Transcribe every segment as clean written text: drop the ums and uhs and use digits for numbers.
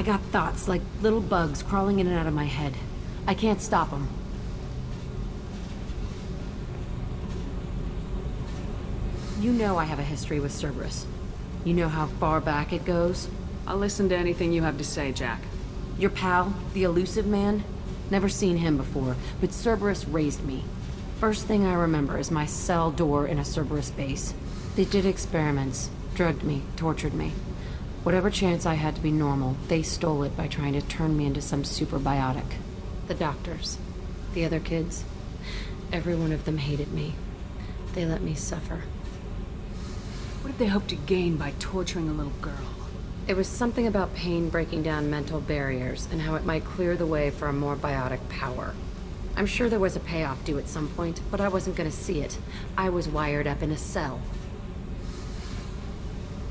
I got thoughts like little bugs crawling in and out of my head. I can't stop them. You know I have a history with Cerberus. You know how far back it goes? I'll listen to anything you have to say, Jack. Your pal, the elusive man? Never seen him before, but Cerberus raised me. First thing I remember is my cell door in a Cerberus base. They did experiments, drugged me, tortured me. Whatever chance I had to be normal, they stole it by trying to turn me into some superbiotic. The doctors, the other kids, every one of them hated me. They let me suffer. What did they hope to gain by torturing a little girl? It was something about pain breaking down mental barriers and how it might clear the way for a more biotic power. I'm sure there was a payoff due at some point, but I wasn't gonna see it. I was wired up in a cell.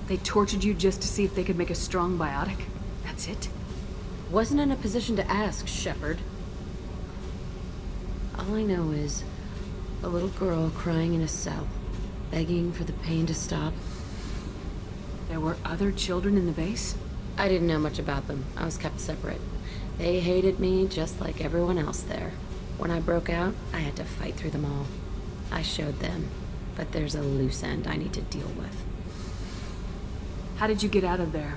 They tortured you just to see if they could make a strong biotic? That's it? Wasn't in a position to ask, Shepard. All I know is a little girl crying in a cell, begging for the pain to stop. There were other children in the base? I didn't know much about them. I was kept separate. They hated me just like everyone else there. When I broke out, I had to fight through them all. I showed them, but there's a loose end I need to deal with. How did you get out of there?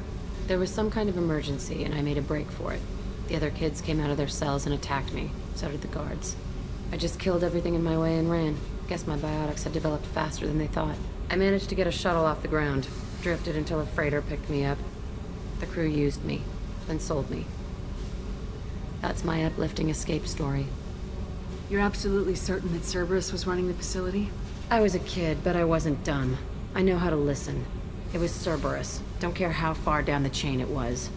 There was some kind of emergency, and I made a break for it. The other kids came out of their cells and attacked me. So did the guards. I just killed everything in my way and ran. Guess my biotics had developed faster than they thought. I managed to get a shuttle off the ground. Drifted until a freighter picked me up. The crew used me, then sold me. That's my uplifting escape story. You're absolutely certain that Cerberus was running the facility? I was a kid, but I wasn't dumb. I know how to listen. It was Cerberus. Don't care how far down the chain it was.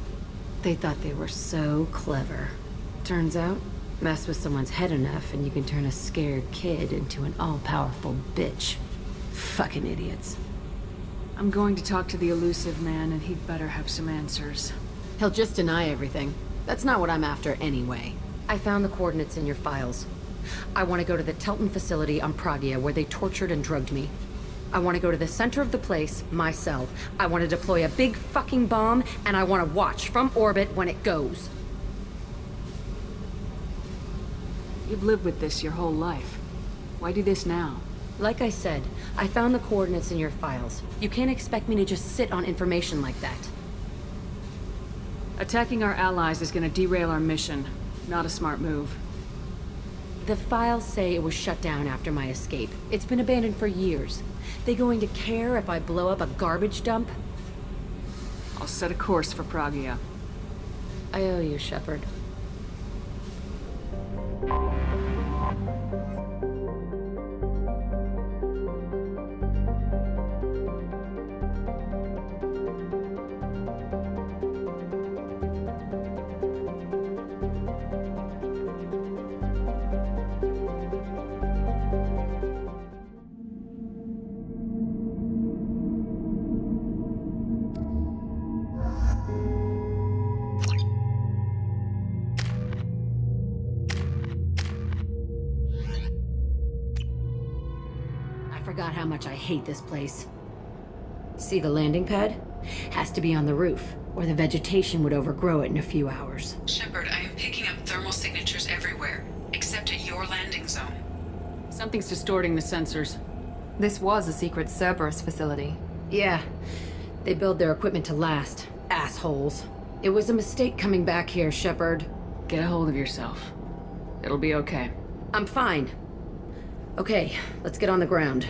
They thought they were so clever. Turns out, mess with someone's head enough and you can turn a scared kid into an all-powerful bitch. Fucking idiots. I'm going to talk to the elusive man, and he'd better have some answers. He'll just deny everything. That's not what I'm after anyway. I found the coordinates in your files. I want to go to the Telton facility on Pragia where they tortured and drugged me. I want to go to the center of the place, my cell. I want to deploy a big fucking bomb, and I want to watch from orbit when it goes. You've lived with this your whole life. Why do this now? Like I said, I found the coordinates in your files. You can't expect me to just sit on information like that. Attacking our allies is going to derail our mission. Not a smart move. The files say it was shut down after my escape. It's been abandoned for years. They going to care if I blow up a garbage dump? I'll set a course for Pragia. I owe you, Shepard. Forgot how much I hate this place. See the landing pad? Has to be on the roof, or the vegetation would overgrow it in a few hours. Shepard, I am picking up thermal signatures everywhere, except at your landing zone. Something's distorting the sensors. This was a secret Cerberus facility. Yeah, they build their equipment to last. Assholes. It was a mistake coming back here, Shepard. Get a hold of yourself. It'll be okay. I'm fine. Okay, let's get on the ground.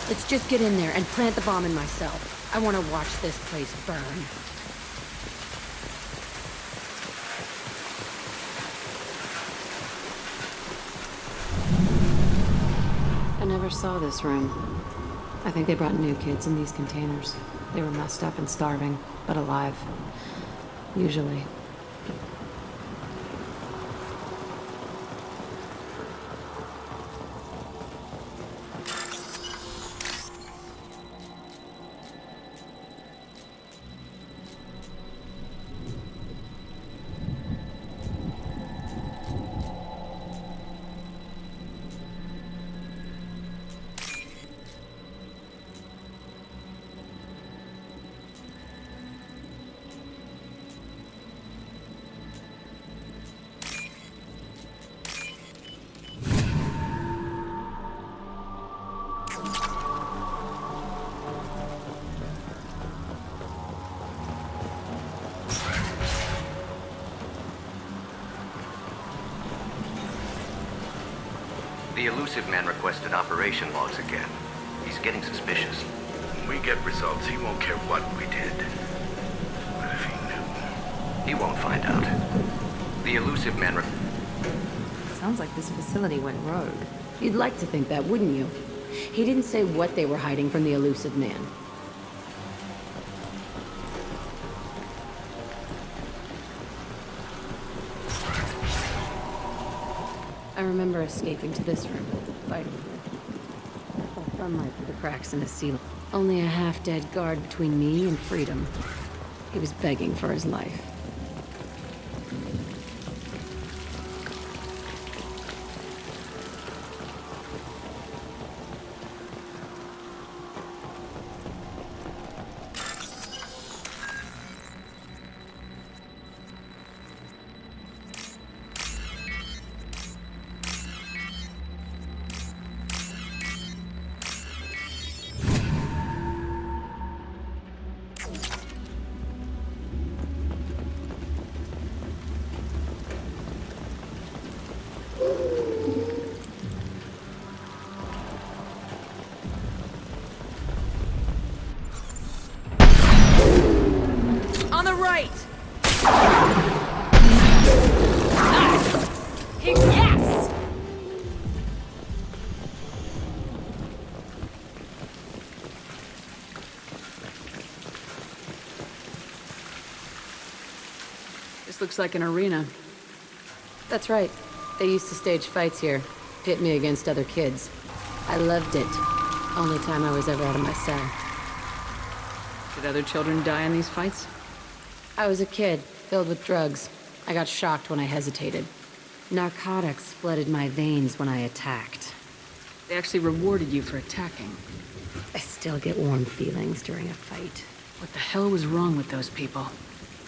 Let's just get in there and plant the bomb in my cell. I want to watch this place burn. I never saw this room. I think they brought new kids in these containers. They were messed up and starving, but alive. Usually. The elusive man requested operation logs again. He's getting suspicious. When we get results, he won't care what we did. What if he knew? He won't find out. The elusive man Sounds like this facility went rogue. You'd like to think that, wouldn't you? He didn't say what they were hiding from the elusive man. I remember escaping to this room, fighting here. I felt sunlight through the cracks in the ceiling. Only a half-dead guard between me and freedom. He was begging for his life. On the right! Yes! This looks like an arena. That's right. They used to stage fights here, pit me against other kids. I loved it. Only time I was ever out of my cell. Did other children die in these fights? I was a kid, filled with drugs. I got shocked when I hesitated. Narcotics flooded my veins when I attacked. They actually rewarded you for attacking. I still get warm feelings during a fight. What the hell was wrong with those people?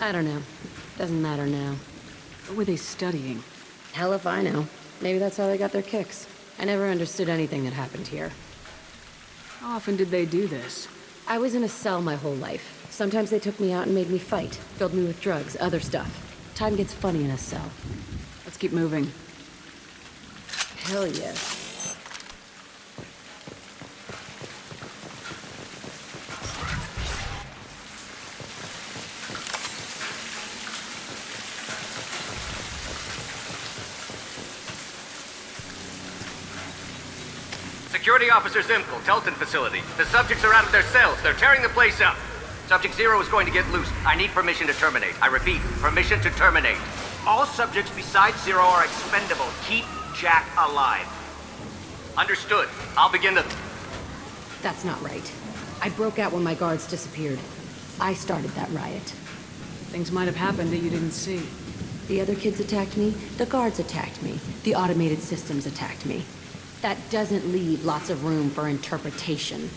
I don't know. Doesn't matter now. What were they studying? Hell if I know. Maybe that's how they got their kicks. I never understood anything that happened here. How often did they do this? I was in a cell my whole life. Sometimes they took me out and made me fight. Filled me with drugs, other stuff. Time gets funny in a cell. Let's keep moving. Hell yes. Security Officer Zimkel, Telton facility. The subjects are out of their cells. They're tearing the place up. Subject Zero is going to get loose. I need permission to terminate. I repeat, permission to terminate. All subjects besides Zero are expendable. Keep Jack alive. Understood. I'll begin the... That's not right. I broke out when my guards disappeared. I started that riot. Things might have happened that you didn't see. The other kids attacked me, the guards attacked me, the automated systems attacked me. That doesn't leave lots of room for interpretation.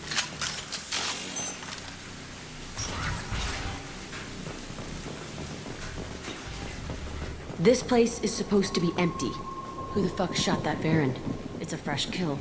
This place is supposed to be empty. Who the fuck shot that Baron? It's a fresh kill.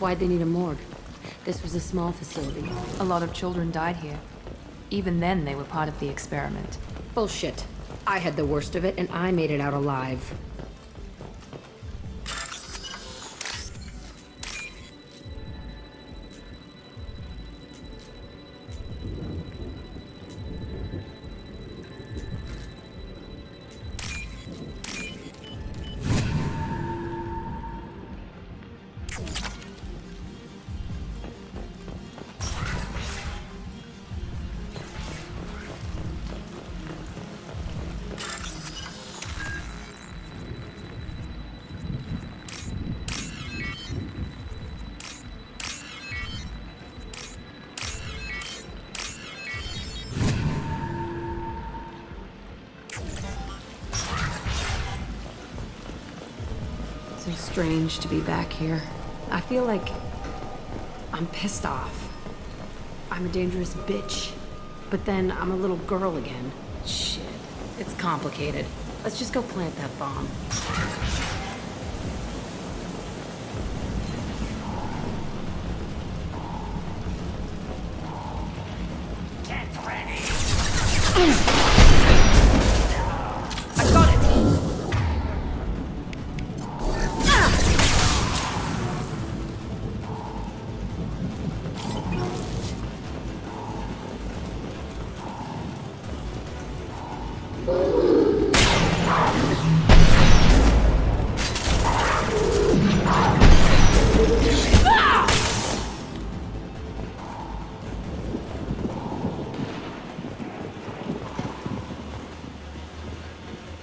Why'd they need a morgue? This was a small facility. A lot of children died here. Even then, they were part of the experiment. Bullshit. I had the worst of it, and I made it out alive. So strange to be back here. I feel like I'm pissed off. I'm a dangerous bitch. But then I'm a little girl again. Shit. It's complicated. Let's just go plant that bomb. I got it!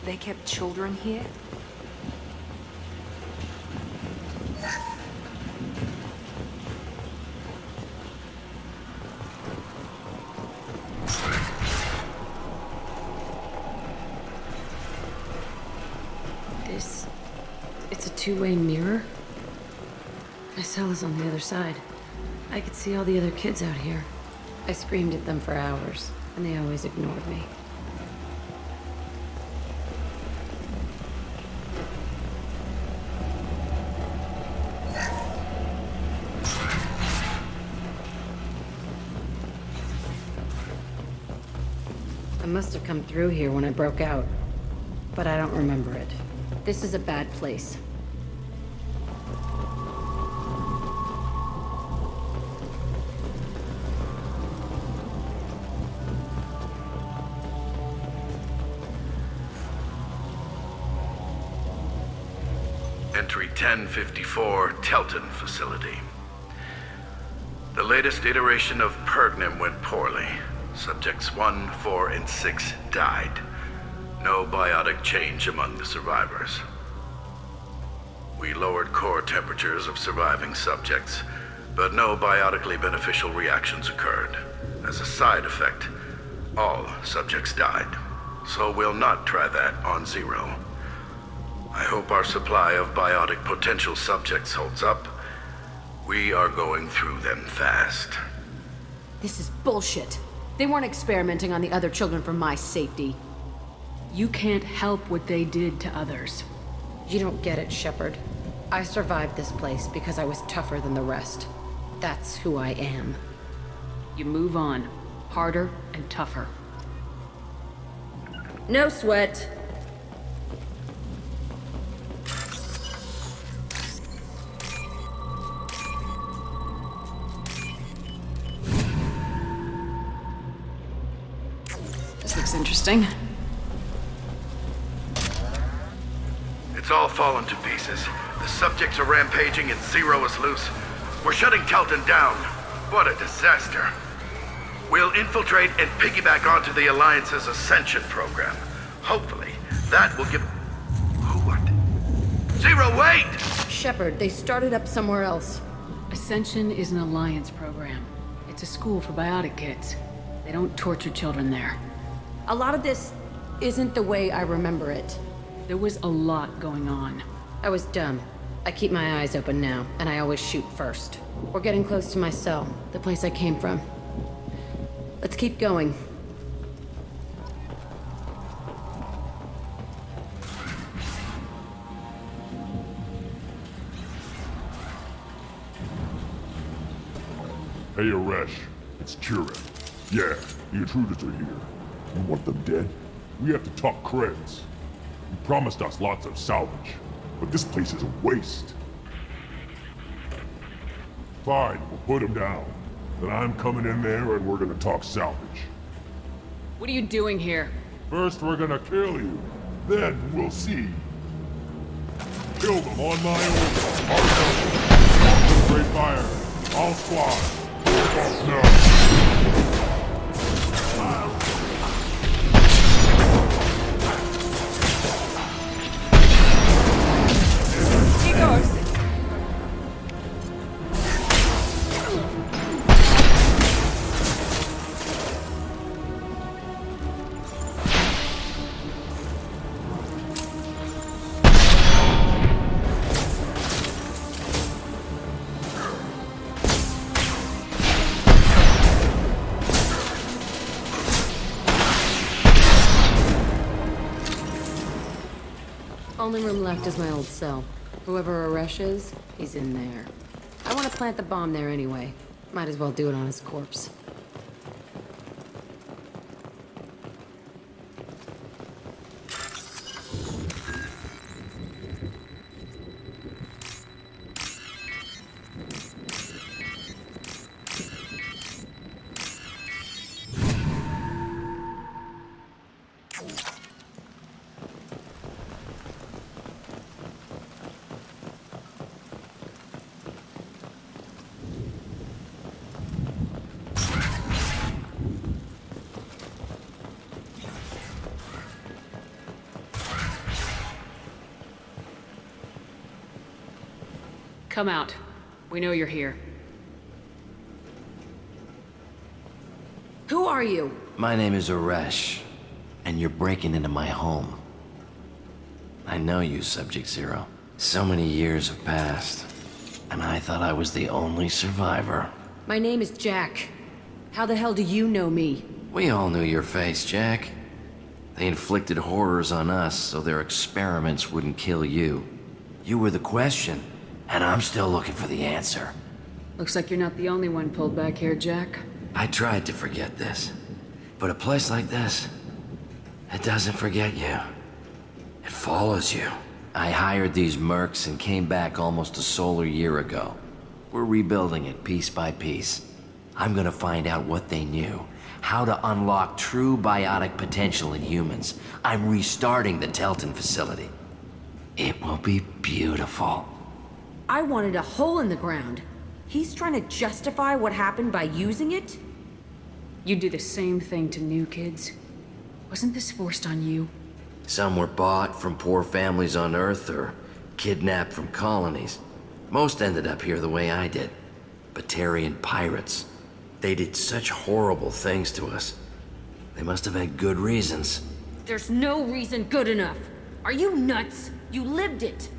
They kept children here? It's a two-way mirror? My cell is on the other side. I could see all the other kids out here. I screamed at them for hours, and they always ignored me. I must have come through here when I broke out, but I don't remember it. This is a bad place. Entry 1054, Telton Facility. The latest iteration of Pergnim went poorly. Subjects 1, 4, and 6 died. No biotic change among the survivors. We lowered core temperatures of surviving subjects, but no biotically beneficial reactions occurred. As a side effect, all subjects died. So we'll not try that on Zero. I hope our supply of biotic potential subjects holds up. We are going through them fast. This is bullshit. They weren't experimenting on the other children for my safety. You can't help what they did to others. You don't get it, Shepard. I survived this place because I was tougher than the rest. That's who I am. You move on. Harder and tougher. No sweat. This looks interesting. It's all fallen to pieces. The subjects are rampaging and Zero is loose. We're shutting Telton down. What a disaster. We'll infiltrate and piggyback onto the Alliance's Ascension program. Hopefully, that will give... What? Zero, wait! Shepard, they started up somewhere else. Ascension is an Alliance program. It's a school for biotic kids. They don't torture children there. A lot of this isn't the way I remember it. There was a lot going on. I was dumb. I keep my eyes open now, and I always shoot first. We're getting close to my cell, the place I came from. Let's keep going. Hey, Aresh. It's Kira. Yeah, the intruders are here. You want them dead? We have to talk creds. You promised us lots of salvage, but this place is a waste. Fine, we'll put them down. Then I'm coming in there and we're gonna talk salvage. What are you doing here? First we're gonna kill you, then we'll see. Kill them on my order. Hard Great fire. All squad. Off now. Only room left is my old cell. Whoever Aresh is, he's in there. I want to plant the bomb there anyway. Might as well do it on his corpse. Come out. We know you're here. Who are you? My name is Aresh, and you're breaking into my home. I know you, Subject Zero. So many years have passed, and I thought I was the only survivor. My name is Jack. How the hell do you know me? We all knew your face, Jack. They inflicted horrors on us so their experiments wouldn't kill you. You were the question, and I'm still looking for the answer. Looks like you're not the only one pulled back here, Jack. I tried to forget this, but a place like this, it doesn't forget you. It follows you. I hired these mercs and came back almost a solar year ago. We're rebuilding it piece by piece. I'm gonna find out what they knew, how to unlock true biotic potential in humans. I'm restarting the Telton facility. It will be beautiful. I wanted a hole in the ground. He's trying to justify what happened by using it? You do the same thing to new kids. Wasn't this forced on you? Some were bought from poor families on Earth or kidnapped from colonies. Most ended up here the way I did. Batarian pirates. They did such horrible things to us. They must have had good reasons. There's no reason good enough. Are you nuts? You lived it.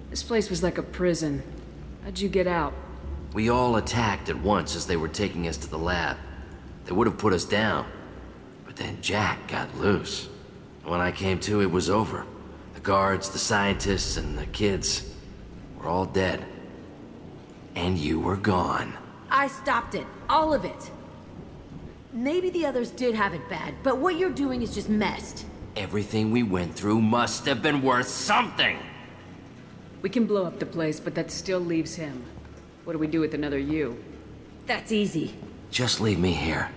This place was like a prison. How'd you get out? We all attacked at once as they were taking us to the lab. They would have put us down. But then Jack got loose. When I came to, it was over. The guards, the scientists, and the kids were all dead. And you were gone. I stopped it. All of it. Maybe the others did have it bad, but what you're doing is just messed. Everything we went through must have been worth something! We can blow up the place, but that still leaves him. What do we do with another you? That's easy. Just leave me here.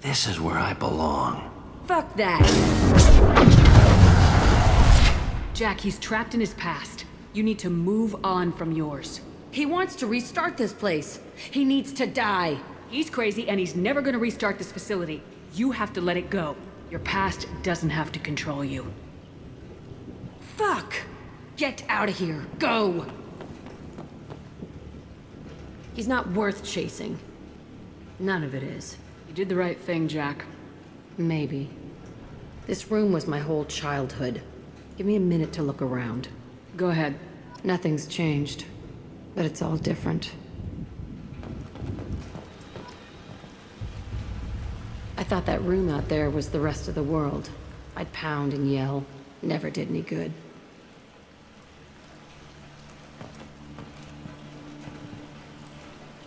This is where I belong. Fuck that. Jack, he's trapped in his past. You need to move on from yours. He wants to restart this place. He needs to die. He's crazy and he's never gonna restart this facility. You have to let it go. Your past doesn't have to control you. Fuck. Get out of here. Go. He's not worth chasing. None of it is. You did the right thing, Jack. Maybe. This room was my whole childhood. Give me a minute to look around. Go ahead. Nothing's changed, but it's all different. I thought that room out there was the rest of the world. I'd pound and yell. Never did any good.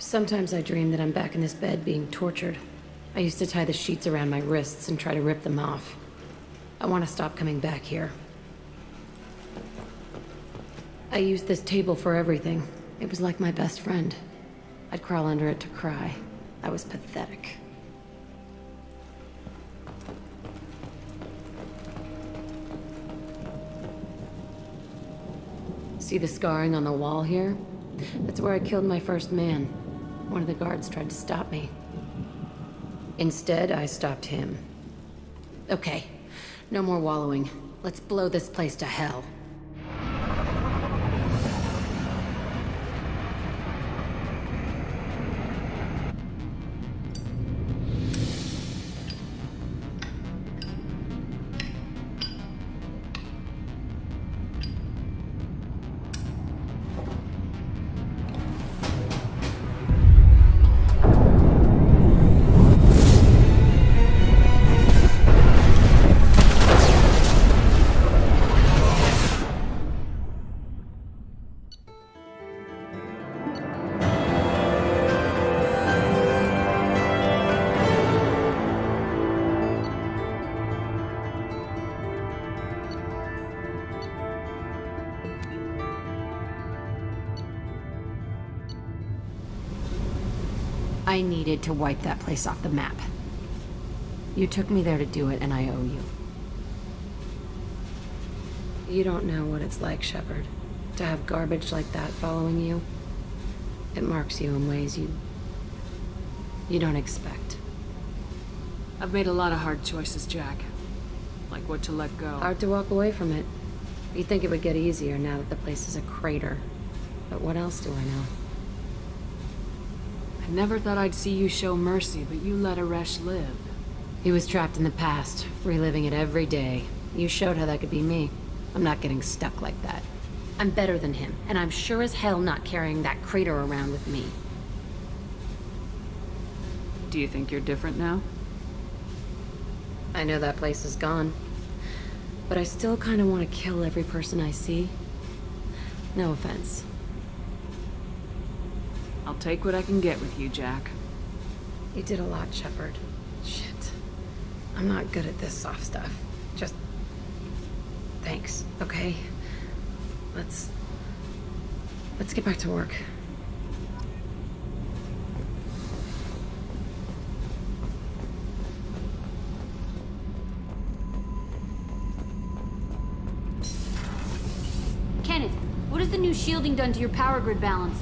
Sometimes I dream that I'm back in this bed being tortured. I used to tie the sheets around my wrists and try to rip them off. I want to stop coming back here. I used this table for everything. It was like my best friend. I'd crawl under it to cry. I was pathetic. See the scarring on the wall here? That's where I killed my first man. One of the guards tried to stop me. Instead, I stopped him. Okay, no more wallowing. Let's blow this place to hell. I needed to wipe that place off the map. You took me there to do it, and I owe you. You don't know what it's like, Shepard, to have garbage like that following you. It marks you in ways you don't expect. I've made a lot of hard choices, Jack. Like what to let go. Hard to walk away from it. You'd think it would get easier now that the place is a crater. But what else do I know? I never thought I'd see you show mercy, but you let Aresh live. He was trapped in the past, reliving it every day. You showed how that could be me. I'm not getting stuck like that. I'm better than him, and I'm sure as hell not carrying that crater around with me. Do you think you're different now? I know that place is gone. But I still kind of want to kill every person I see. No offense. I'll take what I can get with you, Jack. You did a lot, Shepard. Shit. I'm not good at this soft stuff. Just... thanks, okay? Let's get back to work. Kenneth, what has the new shielding done to your power grid balance?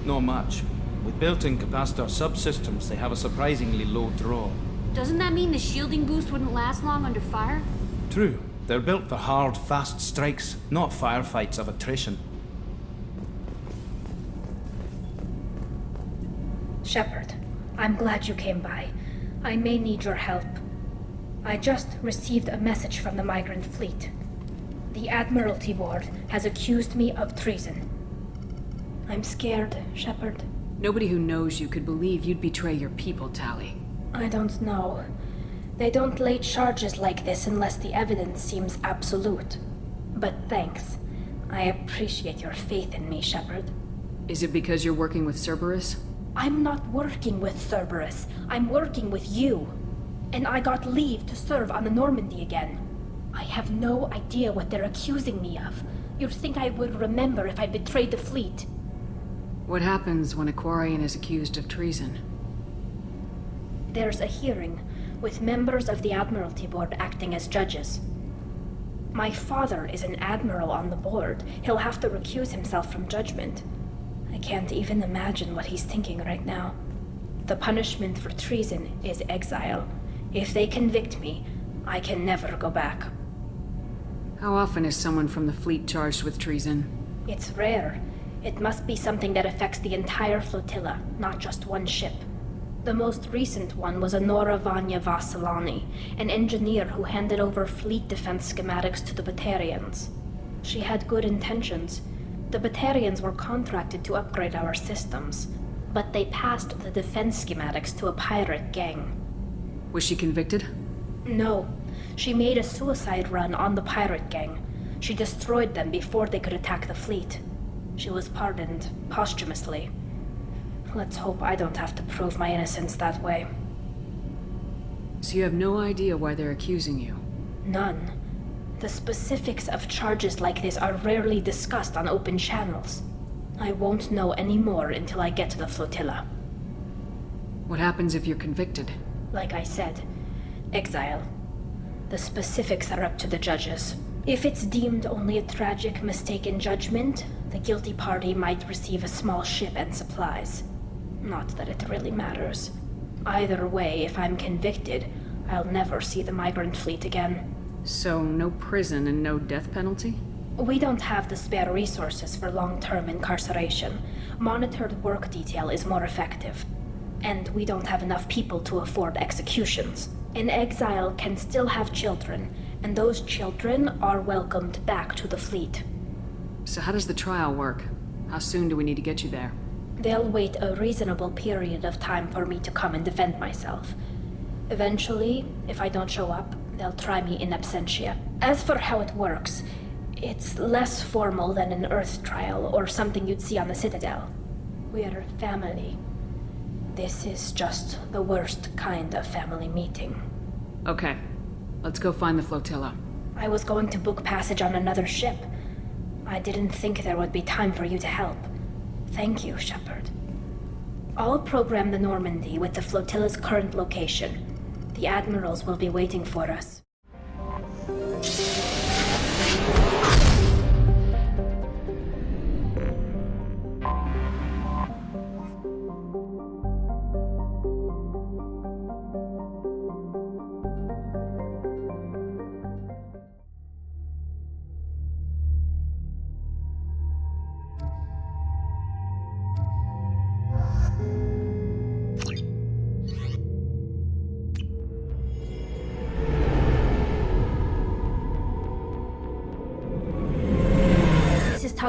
Not much. With built-in capacitor subsystems, they have a surprisingly low draw. Doesn't that mean the shielding boost wouldn't last long under fire? True. They're built for hard, fast strikes, not firefights of attrition. Shepard, I'm glad you came by. I may need your help. I just received a message from the migrant fleet. The Admiralty Board has accused me of treason. I'm scared, Shepard. Nobody who knows you could believe you'd betray your people, Tali. I don't know. They don't lay charges like this unless the evidence seems absolute. But thanks. I appreciate your faith in me, Shepard. Is it because you're working with Cerberus? I'm not working with Cerberus. I'm working with you. And I got leave to serve on the Normandy again. I have no idea what they're accusing me of. You'd think I would remember if I betrayed the fleet. What happens when a Quarian is accused of treason? There's a hearing, with members of the Admiralty Board acting as judges. My father is an admiral on the board. He'll have to recuse himself from judgment. I can't even imagine what he's thinking right now. The punishment for treason is exile. If they convict me, I can never go back. How often is someone from the fleet charged with treason? It's rare. It must be something that affects the entire flotilla, not just one ship. The most recent one was Anora Vanya Vasilani, an engineer who handed over fleet defense schematics to the Batarians. She had good intentions. The Batarians were contracted to upgrade our systems, but they passed the defense schematics to a pirate gang. Was she convicted? No. She made a suicide run on the pirate gang. She destroyed them before they could attack the fleet. She was pardoned posthumously. Let's hope I don't have to prove my innocence that way. So you have no idea why they're accusing you? None. The specifics of charges like this are rarely discussed on open channels. I won't know any more until I get to the flotilla. What happens if you're convicted? Like I said, exile. The specifics are up to the judges. If it's deemed only a tragic mistake in judgment, the guilty party might receive a small ship and supplies. Not that it really matters. Either way, if I'm convicted, I'll never see the migrant fleet again. So, no prison and no death penalty? We don't have the spare resources for long-term incarceration. Monitored work detail is more effective. And we don't have enough people to afford executions. An exile can still have children, and those children are welcomed back to the fleet. So how does the trial work? How soon do we need to get you there? They'll wait a reasonable period of time for me to come and defend myself. Eventually, if I don't show up, they'll try me in absentia. As for how it works, it's less formal than an Earth trial or something you'd see on the Citadel. We're family. This is just the worst kind of family meeting. Okay, let's go find the flotilla. I was going to book passage on another ship. I didn't think there would be time for you to help. Thank you, Shepard. I'll program the Normandy with the flotilla's current location. The admirals will be waiting for us.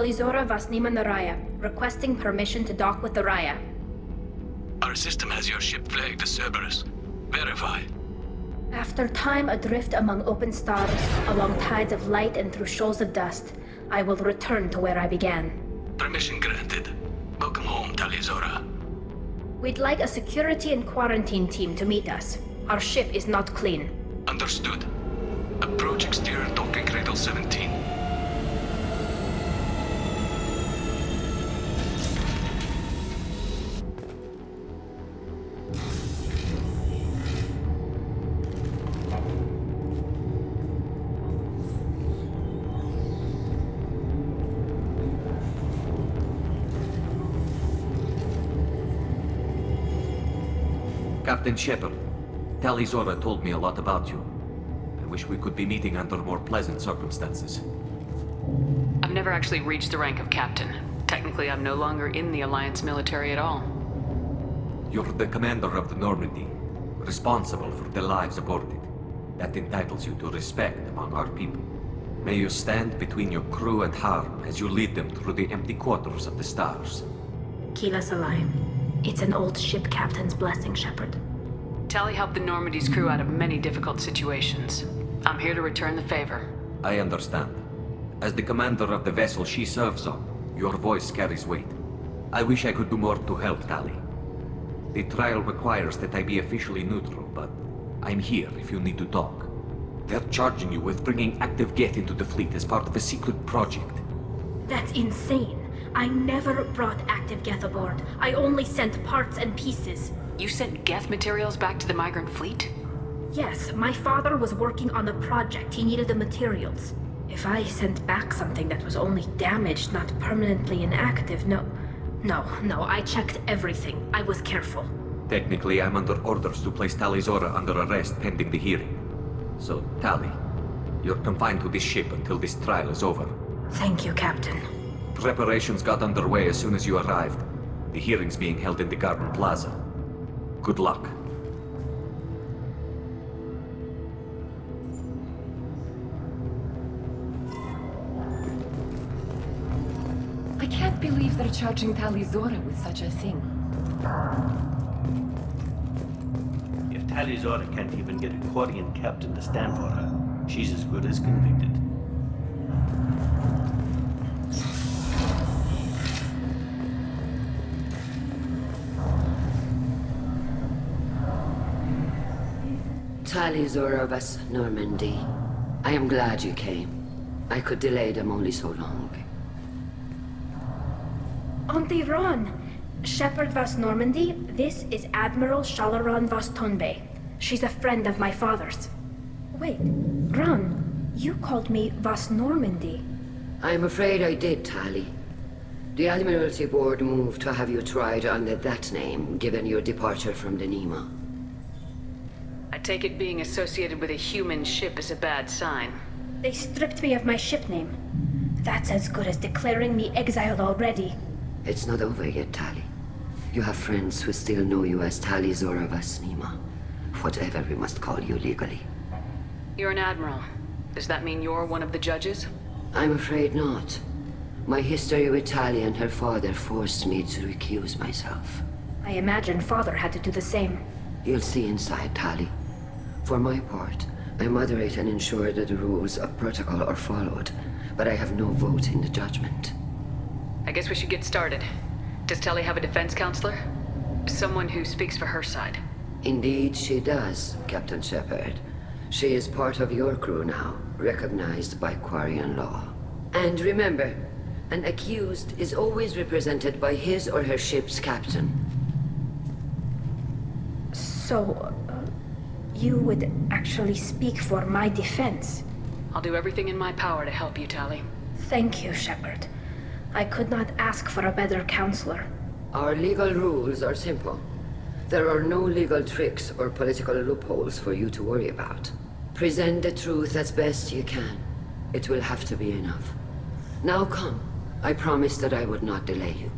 Rael'Zorah Vasnima Naraya, requesting permission to dock with the Raya. Our system has your ship flagged as Cerberus. Verify. After time adrift among open stars, along tides of light and through shoals of dust, I will return to where I began. Permission granted. Welcome home, Rael'Zorah. We'd like a security and quarantine team to meet us. Our ship is not clean. Understood. Approach exterior docking cradle 17. Captain Shepard, Rael'Zorah told me a lot about you. I wish we could be meeting under more pleasant circumstances. I've never actually reached the rank of captain. Technically, I'm no longer in the Alliance military at all. You're the commander of the Normandy, responsible for the lives aboard it. That entitles you to respect among our people. May you stand between your crew and harm as you lead them through the empty quarters of the stars. Kila Salai. It's an old ship captain's blessing, Shepard. Tali helped the Normandy's crew out of many difficult situations. I'm here to return the favor. I understand. As the commander of the vessel she serves on, your voice carries weight. I wish I could do more to help Tali. The trial requires that I be officially neutral, but I'm here if you need to talk. They're charging you with bringing active Geth into the fleet as part of a secret project. That's insane. I never brought active Geth aboard. I only sent parts and pieces. You sent Geth materials back to the migrant fleet? Yes, my father was working on a project. He needed the materials. If I sent back something that was only damaged, not permanently inactive, no, I checked everything. I was careful. Technically, I'm under orders to place Rael'Zorah under arrest pending the hearing. So, Tali, you're confined to this ship until this trial is over. Thank you, Captain. Preparations got underway as soon as you arrived. The hearing's being held in the Garden Plaza. Good luck. I can't believe they're charging Rael'Zorah with such a thing. If Rael'Zorah can't even get a Quarian captain to stand for her, she's as good as convicted. Rael'Zorah vas Normandy. I am glad you came. I could delay them only so long. Auntie Ron! Shepard vas Normandy, this is Admiral Shalaran vas Tonbe. She's a friend of my father's. Wait, Ron, you called me vas Normandy. I'm afraid I did, Tali. The Admiralty Board moved to have you tried under that name, given your departure from the Nima. I take it being associated with a human ship is a bad sign. They stripped me of my ship name. That's as good as declaring me exiled already. It's not over yet, Tali. You have friends who still know you as Rael'Zorah vas Nima. Whatever we must call you legally. You're an admiral. Does that mean you're one of the judges? I'm afraid not. My history with Tali and her father forced me to recuse myself. I imagine father had to do the same. You'll see inside, Tali. For my part, I moderate and ensure that the rules of protocol are followed, but I have no vote in the judgment. I guess we should get started. Does Tali have a defense counselor? Someone who speaks for her side. Indeed she does, Captain Shepard. She is part of your crew now, recognized by Quarian law. And remember, an accused is always represented by his or her ship's captain. So, you would actually speak for my defense? I'll do everything in my power to help you, Tali. Thank you, Shepard. I could not ask for a better counselor. Our legal rules are simple. There are no legal tricks or political loopholes for you to worry about. Present the truth as best you can. It will have to be enough. Now come. I promised that I would not delay you.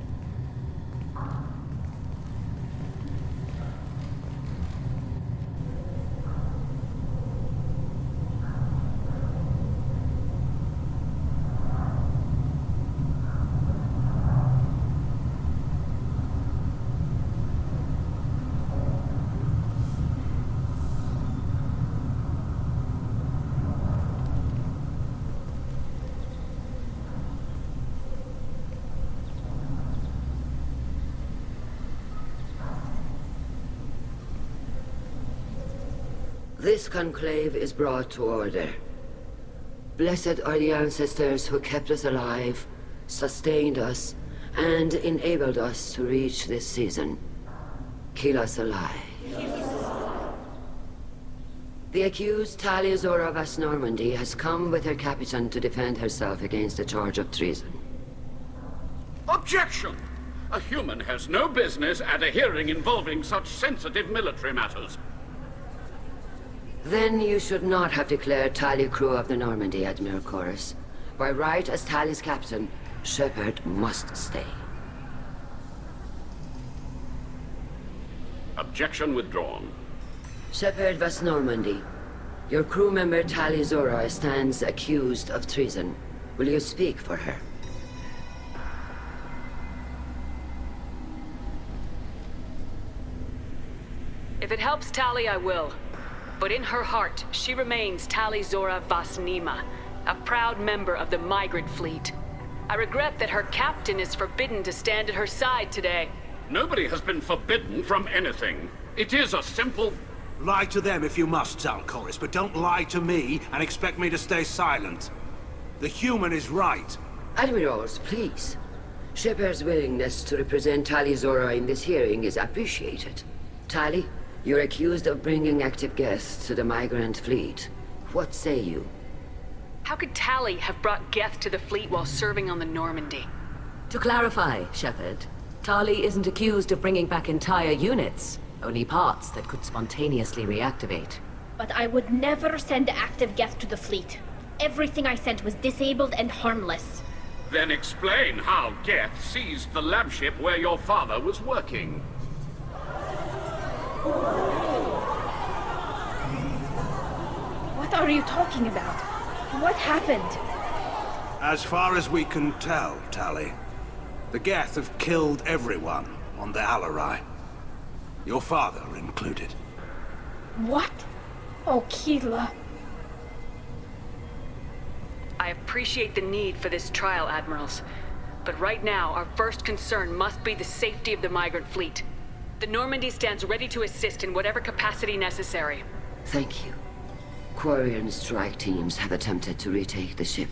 This conclave is brought to order. Blessed are the ancestors who kept us alive, sustained us, and enabled us to reach this season. Keep us alive. The accused Rael'Zorah of Normandy has come with her captain to defend herself against a charge of treason. Objection! A human has no business at a hearing involving such sensitive military matters. Then you should not have declared Tali crew of the Normandy, Admiral Chorus. By right as Tali's captain, Shepard must stay. Objection withdrawn. Shepard was Normandy. Your crew member Rael'Zorah stands accused of treason. Will you speak for her? If it helps Tali, I will. But in her heart, she remains Rael'Zorah Vasnima, a proud member of the migrant fleet. I regret that her captain is forbidden to stand at her side today. Nobody has been forbidden from anything. It is a simple... Lie to them if you must, Zal'Koris, but don't lie to me and expect me to stay silent. The human is right. Admirals, please. Shepard's willingness to represent Rael'Zorah in this hearing is appreciated. Tali, you're accused of bringing active guests to the migrant fleet. What say you? How could Tali have brought Geth to the fleet while serving on the Normandy? To clarify, Shepard, Tali isn't accused of bringing back entire units, only parts that could spontaneously reactivate. But I would never send active Geth to the fleet. Everything I sent was disabled and harmless. Then explain how Geth seized the lab ship where your father was working. What are you talking about? What happened? As far as we can tell, Tali, the Geth have killed everyone on the Alarai. Your father included. What? Oh, Keela. I appreciate the need for this trial, Admirals. But right now, our first concern must be the safety of the migrant fleet. The Normandy stands ready to assist in whatever capacity necessary. Thank you. Quarian strike teams have attempted to retake the ship,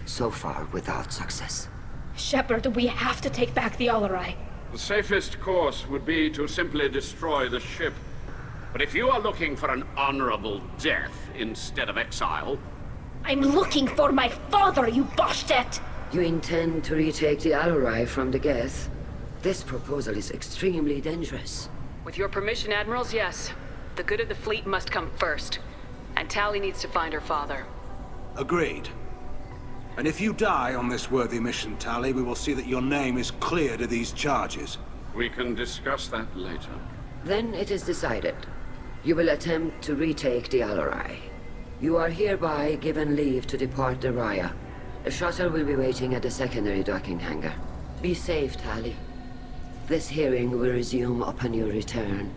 so far without success. Shepard, we have to take back the Alarai. The safest course would be to simply destroy the ship. But if you are looking for an honorable death instead of exile... I'm looking for my father, you Boshtet! You intend to retake the Alarai from the Geth? This proposal is extremely dangerous. With your permission, Admirals, yes. The good of the fleet must come first. And Tali needs to find her father. Agreed. And if you die on this worthy mission, Tali, we will see that your name is cleared of these charges. We can discuss that later. Then it is decided. You will attempt to retake the Alarai. You are hereby given leave to depart the Raya. A shuttle will be waiting at the secondary docking hangar. Be safe, Tali. This hearing will resume upon your return,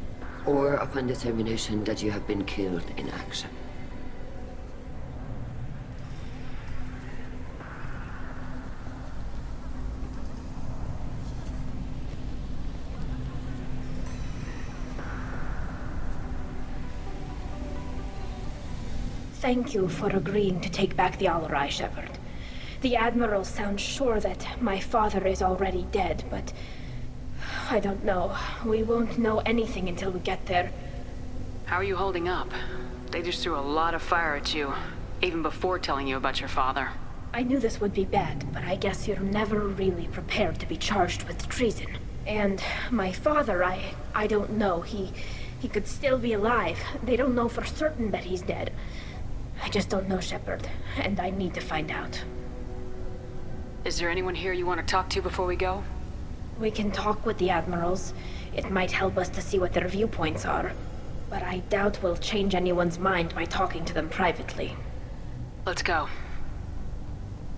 or upon determination that you have been killed in action. Thank you for agreeing to take back the Alarai, Shepard. The Admiral sounds sure that my father is already dead, but... I don't know. We won't know anything until we get there. How are you holding up? They just threw a lot of fire at you, even before telling you about your father. I knew this would be bad, but I guess you're never really prepared to be charged with treason. And my father, I don't know. He could still be alive. They don't know for certain that he's dead. I just don't know, Shepard, and I need to find out. Is there anyone here you want to talk to before we go? We can talk with the admirals. It might help us to see what their viewpoints are. But I doubt we'll change anyone's mind by talking to them privately. Let's go.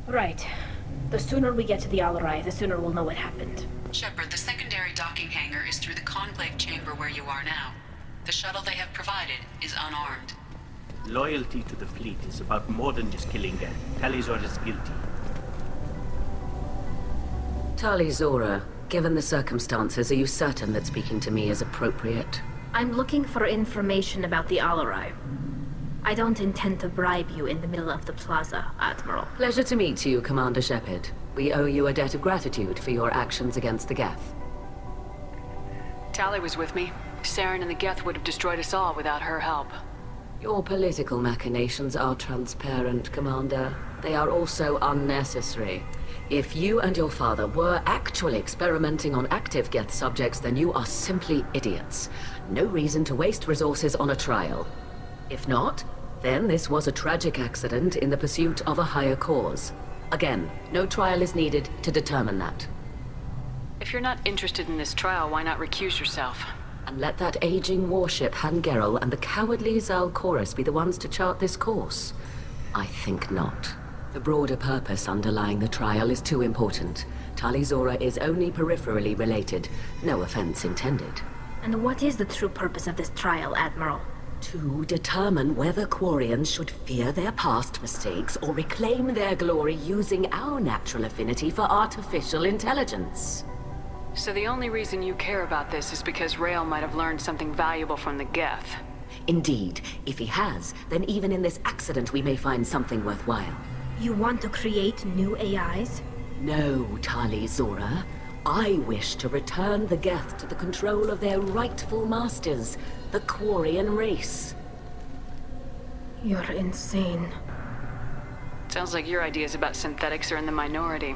Right. The sooner we get to the Alarai, the sooner we'll know what happened. Shepard, the secondary docking hangar is through the conclave chamber where you are now. The shuttle they have provided is unarmed. Loyalty to the fleet is about more than just killing them. Tali-Zorah is guilty. Tali-Zorah, given the circumstances, are you certain that speaking to me is appropriate? I'm looking for information about the Alarai. I don't intend to bribe you in the middle of the plaza, Admiral. Pleasure to meet you, Commander Shepard. We owe you a debt of gratitude for your actions against the Geth. Tali was with me. Saren and the Geth would have destroyed us all without her help. Your political machinations are transparent, Commander. They are also unnecessary. If you and your father were actually experimenting on active Geth subjects, then you are simply idiots. No reason to waste resources on a trial. If not, then this was a tragic accident in the pursuit of a higher cause. Again, no trial is needed to determine that. If you're not interested in this trial, why not recuse yourself? And let that aging warship Hangerel and the cowardly Zal'Koris be the ones to chart this course? I think not. The broader purpose underlying the trial is too important. Tali-Zorah is only peripherally related. No offense intended. And what is the true purpose of this trial, Admiral? To determine whether Quarians should fear their past mistakes or reclaim their glory using our natural affinity for artificial intelligence. So the only reason you care about this is because Rael might have learned something valuable from the Geth. Indeed. If he has, then even in this accident we may find something worthwhile. You want to create new AIs? No, Tali-Zorah. I wish to return the Geth to the control of their rightful masters, the Quarian race. You're insane. Sounds like your ideas about synthetics are in the minority.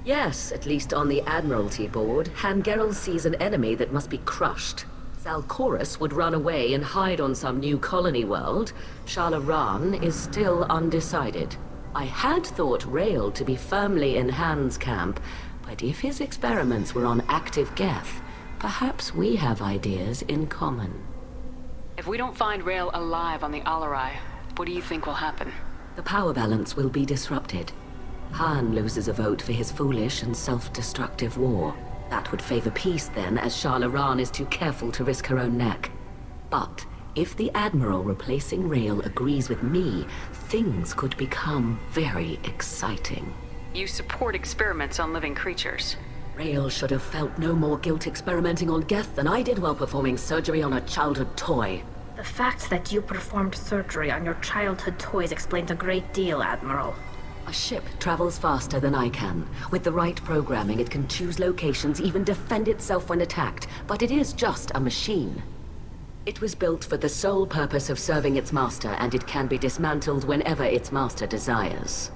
Yes, at least on the Admiralty board, Hangerel sees an enemy that must be crushed. Zal'Koris would run away and hide on some new colony world. Shalaran is still undecided. I had thought Rael to be firmly in Han's camp, but if his experiments were on active Geth, perhaps we have ideas in common. If we don't find Rael alive on the Alarai, what do you think will happen? The power balance will be disrupted. Han loses a vote for his foolish and self-destructive war. That would favor peace then, as Shalaran is too careful to risk her own neck. But if the Admiral replacing Rael agrees with me, things could become very exciting. You support experiments on living creatures. Rael should have felt no more guilt experimenting on Geth than I did while performing surgery on a childhood toy. The fact that you performed surgery on your childhood toys explains a great deal, Admiral. A ship travels faster than I can. With the right programming, it can choose locations, even defend itself when attacked. But it is just a machine. It was built for the sole purpose of serving its master, and it can be dismantled whenever its master desires.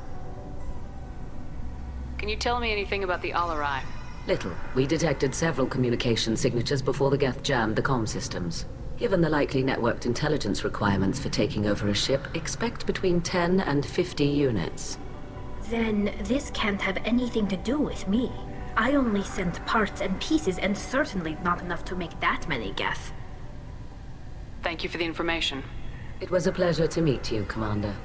Can you tell me anything about the Alarai? Little. We detected several communication signatures before the Geth jammed the comm systems. Given the likely networked intelligence requirements for taking over a ship, expect between 10 and 50 units. Then this can't have anything to do with me. I only sent parts and pieces, and certainly not enough to make that many Geth. Thank you for the information. It was a pleasure to meet you, Commander.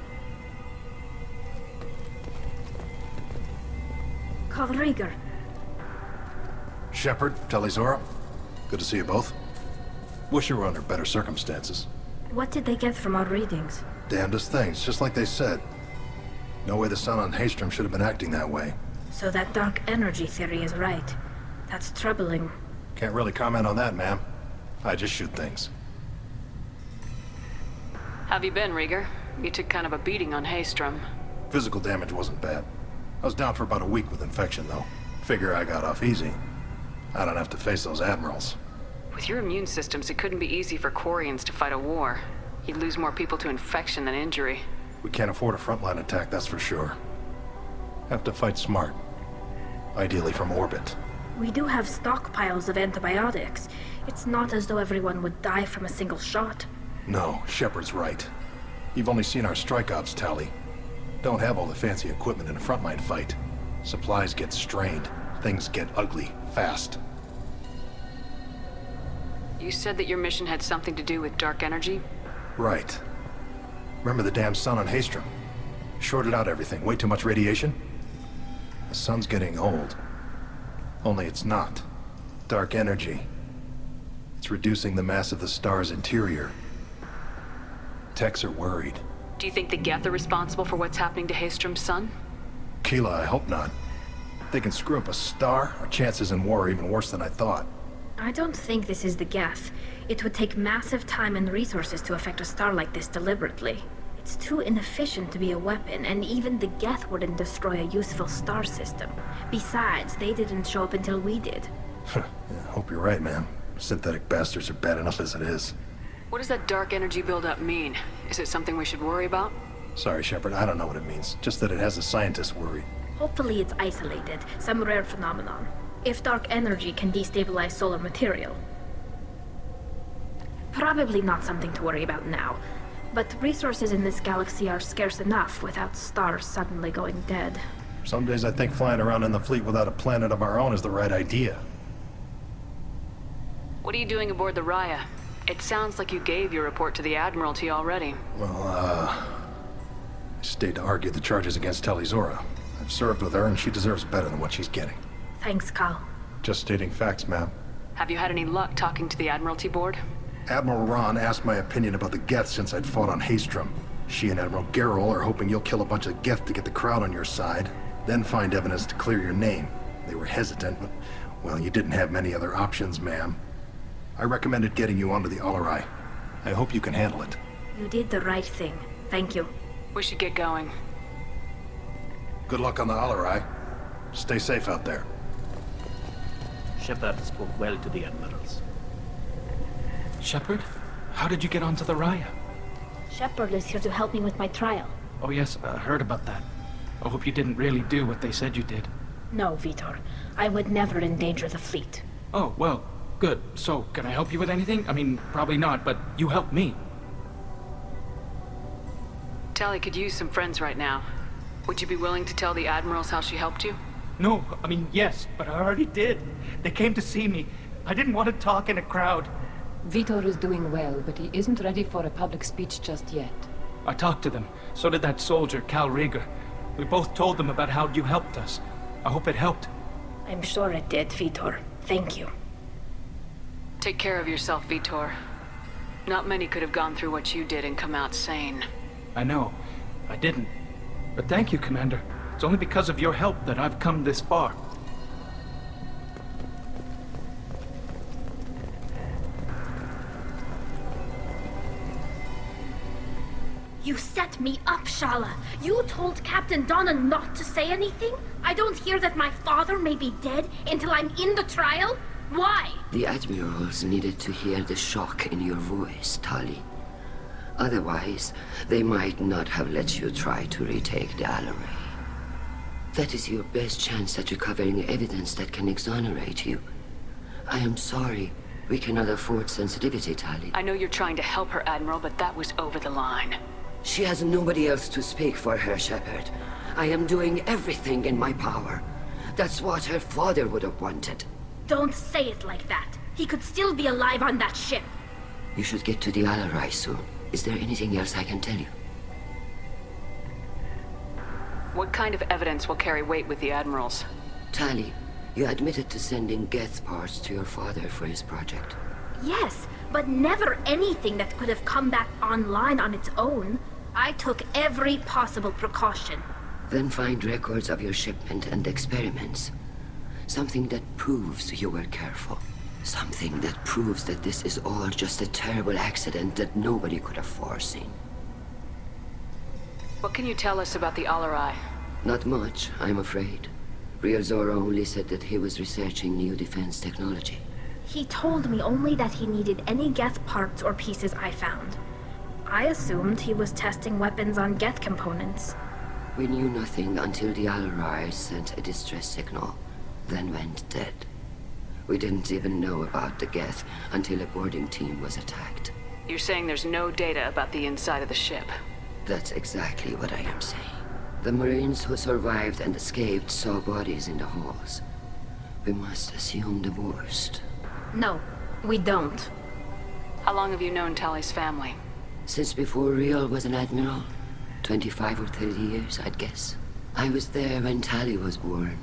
Rieger. Shepard, Tali-Zorah. Good to see you both. Wish you were under better circumstances. What did they get from our readings? Damnedest things, just like they said. No way the sun on Haystrom should have been acting that way. So that dark energy theory is right. That's troubling. Can't really comment on that, ma'am. I just shoot things. Have you been, Rieger? You took kind of a beating on Haystrom. Physical damage wasn't bad. I was down for about a week with infection, though. Figure I got off easy. I don't have to face those admirals. With your immune systems, it couldn't be easy for Quarians to fight a war. You'd lose more people to infection than injury. We can't afford a frontline attack, that's for sure. Have to fight smart. Ideally from orbit. We do have stockpiles of antibiotics. It's not as though everyone would die from a single shot. No, Shepard's right. You've only seen our strike ops, Tali. Don't have all the fancy equipment in a frontline fight. Supplies get strained. Things get ugly, fast. You said that your mission had something to do with dark energy? Right. Remember the damn sun on Haestrom? Shorted out everything. Way too much radiation? The sun's getting old. Only it's not. Dark energy. It's reducing the mass of the star's interior. Techs are worried. Do you think the Geth are responsible for what's happening to Haestrom's sun? Keela, I hope not. If they can screw up a star, our chances in war are even worse than I thought. I don't think this is the Geth. It would take massive time and resources to affect a star like this deliberately. It's too inefficient to be a weapon, and even the Geth wouldn't destroy a useful star system. Besides, they didn't show up until we did. Yeah, hope you're right, man. Synthetic bastards are bad enough as it is. What does that dark energy buildup mean? Is it something we should worry about? Sorry, Shepard, I don't know what it means. Just that it has the scientists worried. Hopefully it's isolated, some rare phenomenon. If dark energy can destabilize solar material. Probably not something to worry about now. But resources in this galaxy are scarce enough without stars suddenly going dead. Some days I think flying around in the fleet without a planet of our own is the right idea. What are you doing aboard the Raya? It sounds like you gave your report to the Admiralty already. Well, I stayed to argue the charges against Rael'Zorah. I've served with her, and she deserves better than what she's getting. Thanks, Cal. Just stating facts, ma'am. Have you had any luck talking to the Admiralty board? Admiral Ron asked my opinion about the Geth since I'd fought on Haestrom. She and Admiral Gerrel are hoping you'll kill a bunch of Geth to get the crowd on your side, then find evidence to clear your name. They were hesitant, but, well, you didn't have many other options, ma'am. I recommended getting you onto the Alarai. I hope you can handle it. You did the right thing. Thank you. We should get going. Good luck on the Alarai. Stay safe out there. Shepard spoke well to the admirals. Shepard? How did you get onto the Raya? Shepard is here to help me with my trial. Oh yes, I heard about that. I hope you didn't really do what they said you did. No, Vitor. I would never endanger the fleet. Oh, well, good. So, can I help you with anything? I mean, probably not, but you helped me. Tali could use some friends right now. Would you be willing to tell the Admirals how she helped you? No, I mean, yes, but I already did. They came to see me. I didn't want to talk in a crowd. Vitor is doing well, but he isn't ready for a public speech just yet. I talked to them. So did that soldier, Cal Rieger. We both told them about how you helped us. I hope it helped. I'm sure it did, Vitor. Thank you. Take care of yourself, Vitor. Not many could have gone through what you did and come out sane. I know. I didn't. But thank you, Commander. It's only because of your help that I've come this far. You set me up, Shala. You told Captain Donna not to say anything? I don't hear that my father may be dead until I'm in the trial? Why? The Admirals needed to hear the shock in your voice, Tali. Otherwise, they might not have let you try to retake the Alarai. That is your best chance at recovering evidence that can exonerate you. I am sorry. We cannot afford sensitivity, Tali. I know you're trying to help her, Admiral, but that was over the line. She has nobody else to speak for her, Shepard. I am doing everything in my power. That's what her father would have wanted. Don't say it like that. He could still be alive on that ship. You should get to the Alarai soon. Is there anything else I can tell you? What kind of evidence will carry weight with the Admirals? Tali, you admitted to sending Geth parts to your father for his project. Yes, but never anything that could have come back online on its own. I took every possible precaution. Then find records of your shipment and experiments. Something that proves you were careful. Something that proves that this is all just a terrible accident that nobody could have foreseen. What can you tell us about the Alarai? Not much, I'm afraid. Rael'Zorah only said that he was researching new defense technology. He told me only that he needed any Geth parts or pieces I found. I assumed he was testing weapons on Geth components. We knew nothing until the Alarai sent a distress signal, then went dead. We didn't even know about the Geth until a boarding team was attacked. You're saying there's no data about the inside of the ship? That's exactly what I am saying. The Marines who survived and escaped saw bodies in the halls. We must assume the worst. No, we don't. How long have you known Tali's family? Since before Rael was an admiral. 25 or 30 years, I'd guess. I was there when Tali was born.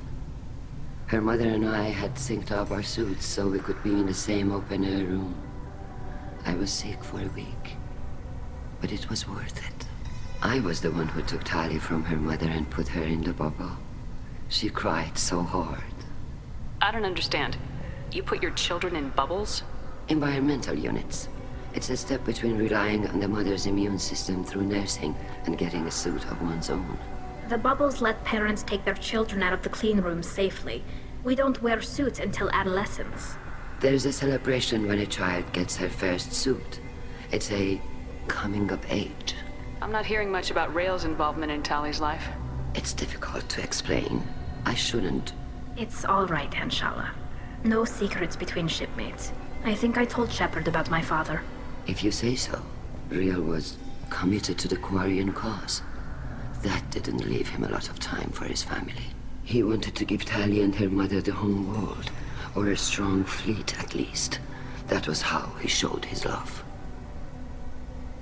Her mother and I had synced up our suits so we could be in the same open-air room. I was sick for a week, but it was worth it. I was the one who took Tali from her mother and put her in the bubble. She cried so hard. I don't understand. You put your children in bubbles? Environmental units. It's a step between relying on the mother's immune system through nursing and getting a suit of one's own. The bubbles let parents take their children out of the clean rooms safely. We don't wear suits until adolescence. There's a celebration when a child gets her first suit. It's a coming of age. I'm not hearing much about Rael's involvement in Tali's life. It's difficult to explain. I shouldn't. It's all right, Anshala. No secrets between shipmates. I think I told Shepard about my father. If you say so. Rael was committed to the Quarian cause. That didn't leave him a lot of time for his family. He wanted to give Tali and her mother the home world, or a strong fleet at least. That was how he showed his love.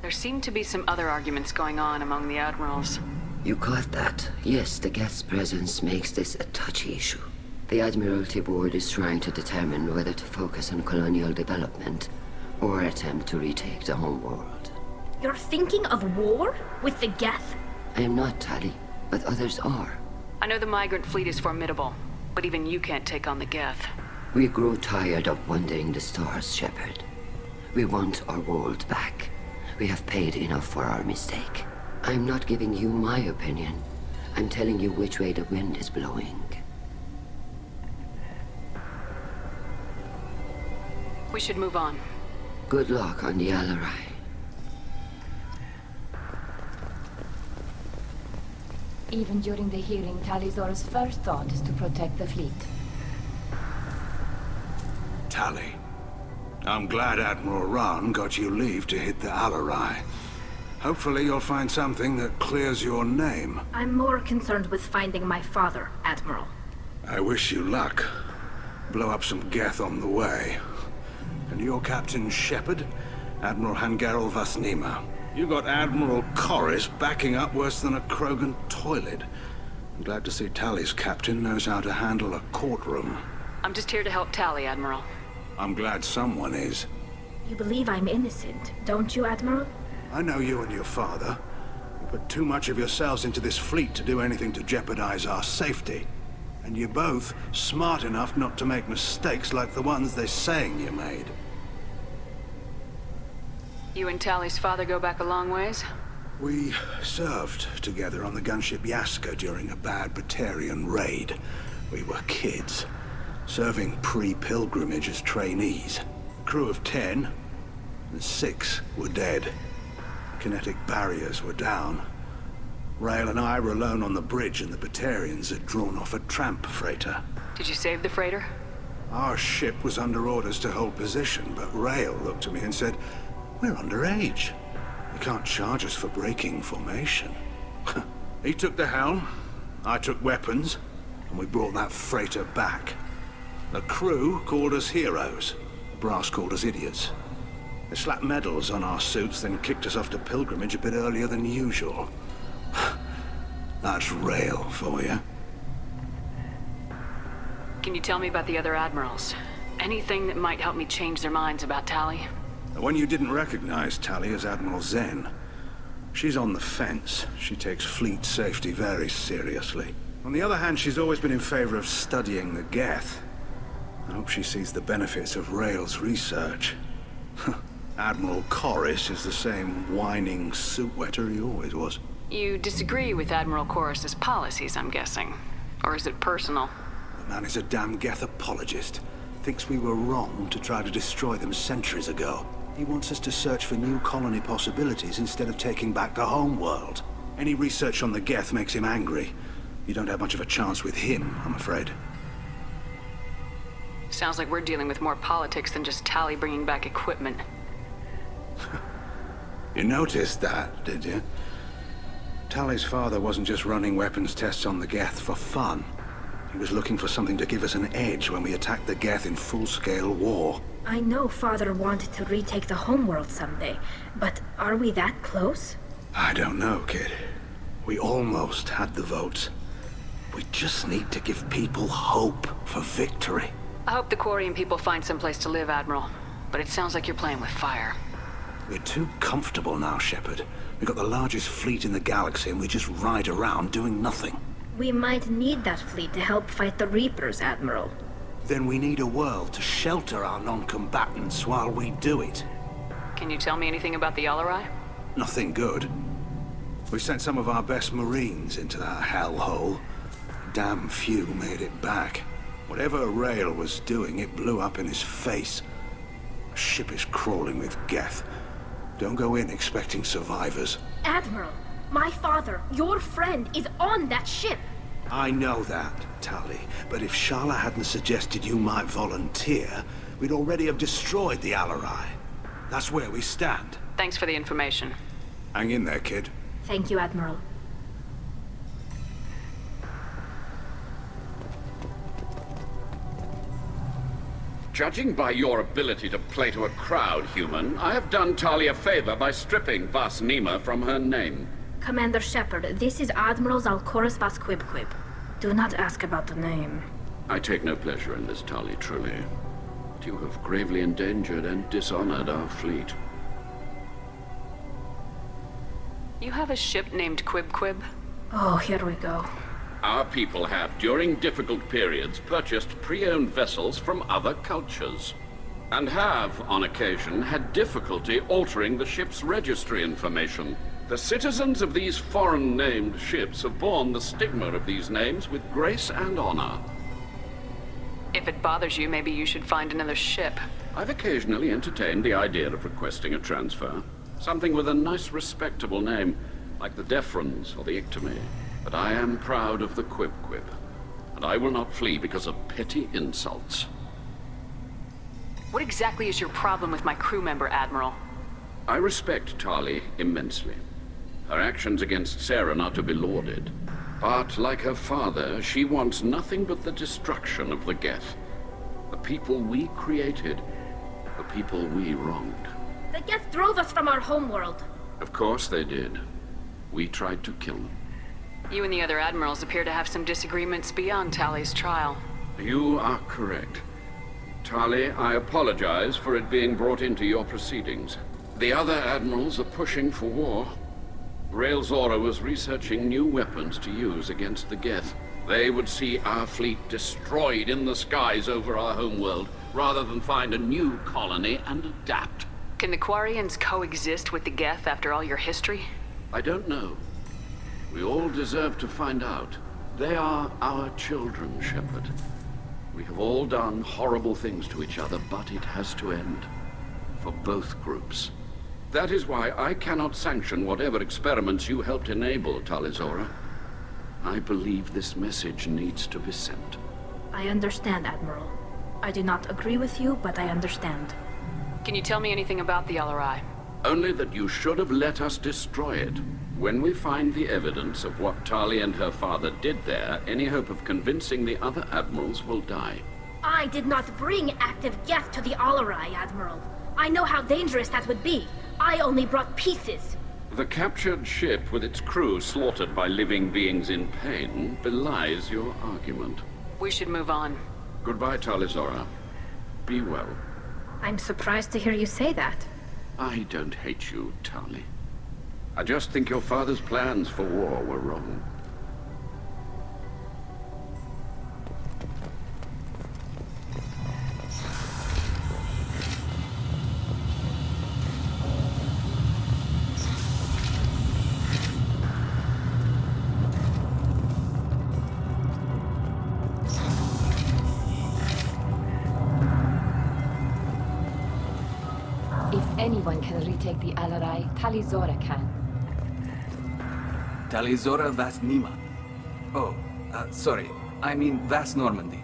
There seem to be some other arguments going on among the admirals. You caught that? Yes, the Geth's presence makes this a touchy issue. The Admiralty Board is trying to determine whether to focus on colonial development or attempt to retake the home world. You're thinking of war? With the Geth? I am not, Tali, but others are. I know the migrant fleet is formidable, but even you can't take on the Geth. We grow tired of wandering the stars, Shepard. We want our world back. We have paid enough for our mistake. I'm not giving you my opinion. I'm telling you which way the wind is blowing. We should move on. Good luck on the Alarai. Even during the hearing, Rael'Zorah's first thought is to protect the fleet. Tali, I'm glad Admiral Rahn got you leave to hit the Alarai. Hopefully you'll find something that clears your name. I'm more concerned with finding my father, Admiral. I wish you luck. Blow up some Geth on the way. And your Captain Shepard, Admiral Hangarel Vasnima. You got Admiral Corris backing up worse than a Krogan toilet. I'm glad to see Tali's captain knows how to handle a courtroom. I'm just here to help Tali, Admiral. I'm glad someone is. You believe I'm innocent, don't you, Admiral? I know you and your father. You put too much of yourselves into this fleet to do anything to jeopardize our safety. And you're both smart enough not to make mistakes like the ones they're saying you made. You and Tali's father go back a long ways? We served together on the gunship Yaska during a bad Batarian raid. We were kids, serving pre-pilgrimage as trainees. Crew of 10, and 6 were dead. Kinetic barriers were down. Rael and I were alone on the bridge, and the Batarians had drawn off a tramp freighter. Did you save the freighter? Our ship was under orders to hold position, but Rael looked at me and said, "We're underage. You can't charge us for breaking formation." He took the helm, I took weapons, and we brought that freighter back. The crew called us heroes. The brass called us idiots. They slapped medals on our suits, then kicked us off to pilgrimage a bit earlier than usual. That's Rael for you. Can you tell me about the other admirals? Anything that might help me change their minds about Tali? The one you didn't recognize, Tali, is Admiral Zen. She's on the fence. She takes fleet safety very seriously. On the other hand, she's always been in favor of studying the Geth. I hope she sees the benefits of Rael's research. Admiral Corris is the same whining suit-wetter he always was. You disagree with Admiral Corris's policies, I'm guessing. Or is it personal? The man is a damn Geth apologist. Thinks we were wrong to try to destroy them centuries ago. He wants us to search for new colony possibilities instead of taking back the home world. Any research on the Geth makes him angry. You don't have much of a chance with him, I'm afraid. Sounds like we're dealing with more politics than just Tali bringing back equipment. You noticed that, did you? Tali's father wasn't just running weapons tests on the Geth for fun. He was looking for something to give us an edge when we attacked the Geth in full-scale war. I know Father wanted to retake the homeworld someday, but are we that close? I don't know, kid. We almost had the votes. We just need to give people hope for victory. I hope the Quarian people find someplace to live, Admiral. But it sounds like you're playing with fire. We're too comfortable now, Shepard. We've got the largest fleet in the galaxy and we just ride around doing nothing. We might need that fleet to help fight the Reapers, Admiral. Then we need a world to shelter our non-combatants while we do it. Can you tell me anything about the Alarai? Nothing good. We sent some of our best Marines into that hellhole. Damn few made it back. Whatever Rael was doing, it blew up in his face. The ship is crawling with Geth. Don't go in expecting survivors. Admiral, my father, your friend, is on that ship. I know that, Tali, but if Shala hadn't suggested you might volunteer, we'd already have destroyed the Alarai. That's where we stand. Thanks for the information. Hang in there, kid. Thank you, Admiral. Judging by your ability to play to a crowd, human, I have done Tali a favor by stripping Vasnima from her name. Commander Shepard, this is Admiral Zalkoris Vasquibquib. Do not ask about the name. I take no pleasure in this, Tali, truly. But you have gravely endangered and dishonored our fleet. You have a ship named Quib? Oh, here we go. Our people have, during difficult periods, purchased pre-owned vessels from other cultures. And have, on occasion, had difficulty altering the ship's registry information. The citizens of these foreign-named ships have borne the stigma of these names with grace and honor. If it bothers you, maybe you should find another ship. I've occasionally entertained the idea of requesting a transfer. Something with a nice, respectable name, like the Defrons or the Ictomy. But I am proud of the Quib, and I will not flee because of petty insults. What exactly is your problem with my crew member, Admiral? I respect Tali immensely. Her actions against Saren are to be lauded. But, like her father, she wants nothing but the destruction of the Geth. The people we created, the people we wronged. The Geth drove us from our homeworld. Of course they did. We tried to kill them. You and the other admirals appear to have some disagreements beyond Tali's trial. You are correct. Tali, I apologize for it being brought into your proceedings. The other admirals are pushing for war. Rael'Zorah was researching new weapons to use against the Geth. They would see our fleet destroyed in the skies over our homeworld, rather than find a new colony and adapt. Can the Quarians coexist with the Geth after all your history? I don't know. We all deserve to find out. They are our children, Shepard. We have all done horrible things to each other, but it has to end. For both groups. That is why I cannot sanction whatever experiments you helped enable, Tali-Zora. I believe this message needs to be sent. I understand, Admiral. I do not agree with you, but I understand. Can you tell me anything about the Alarai? Only that you should have let us destroy it. When we find the evidence of what Tali and her father did there, any hope of convincing the other admirals will die. I did not bring active Geth to the Alarai, Admiral. I know how dangerous that would be. I only brought pieces. The captured ship with its crew slaughtered by living beings in pain belies your argument. We should move on. Goodbye, Tali-Zora. Be well. I'm surprised to hear you say that. I don't hate you, Tali. I just think your father's plans for war were wrong. anyone can retake the Alarai, Rael'Zorah can. Tali-Zorah Vasnima. Oh, sorry. I mean Vas Normandy.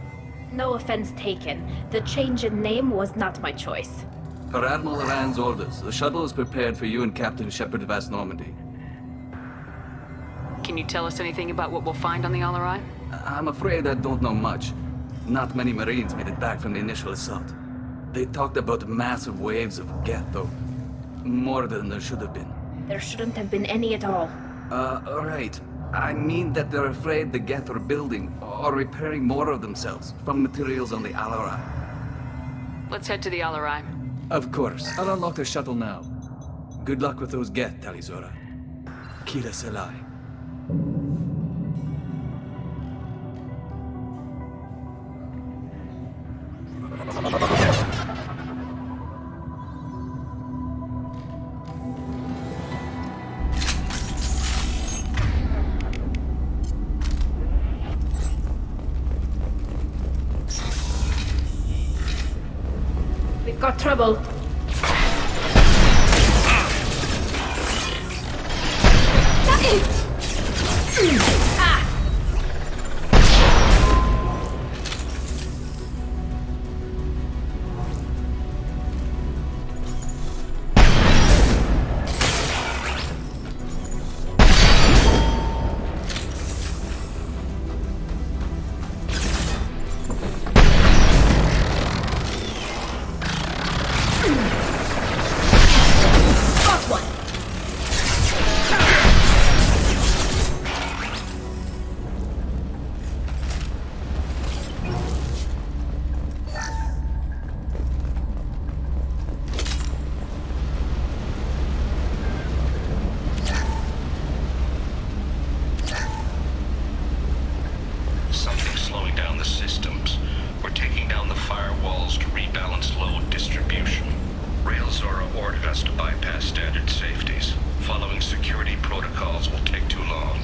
No offense taken. The change in name was not my choice. Per Admiral Rand's orders, the shuttle is prepared for you and Captain Shepard Vas Normandy. Can you tell us anything about what we'll find on the Alarai? I'm afraid I don't know much. Not many Marines made it back from the initial assault. They talked about massive waves of Geth, though. More than there should have been. There shouldn't have been any at all. Right. I mean that they're afraid the Geth are building or repairing more of themselves from materials on the Alarai. Let's head to the Alarai. Of course. I'll unlock the shuttle now. Good luck with those Geth, Tali-Zorah. Kira Selai. We've got trouble. Rael'Zorah ordered us to bypass standard safeties. Following security protocols will take too long.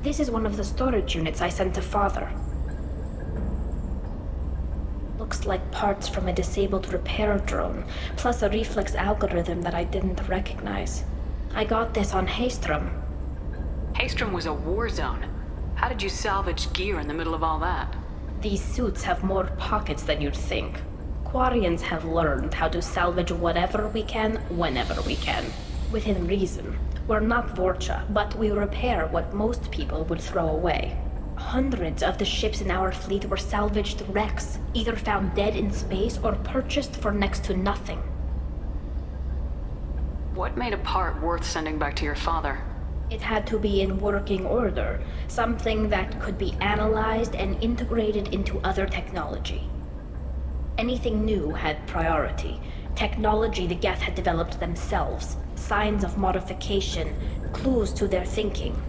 This is one of the storage units I sent to Father. Looks like parts from a disabled repair drone, plus a reflex algorithm that I didn't recognize. I got this on Haestrom. Haestrom was a war zone. How did you salvage gear in the middle of all that? These suits have more pockets than you'd think. Quarians have learned how to salvage whatever we can, whenever we can. Within reason. We're not Vorcha, but we repair what most people would throw away. Hundreds of the ships in our fleet were salvaged wrecks, either found dead in space or purchased for next to nothing. What made a part worth sending back to your father? It had to be in working order, something that could be analyzed and integrated into other technology. Anything new had priority. Technology the Geth had developed themselves. Signs of modification, clues to their thinking.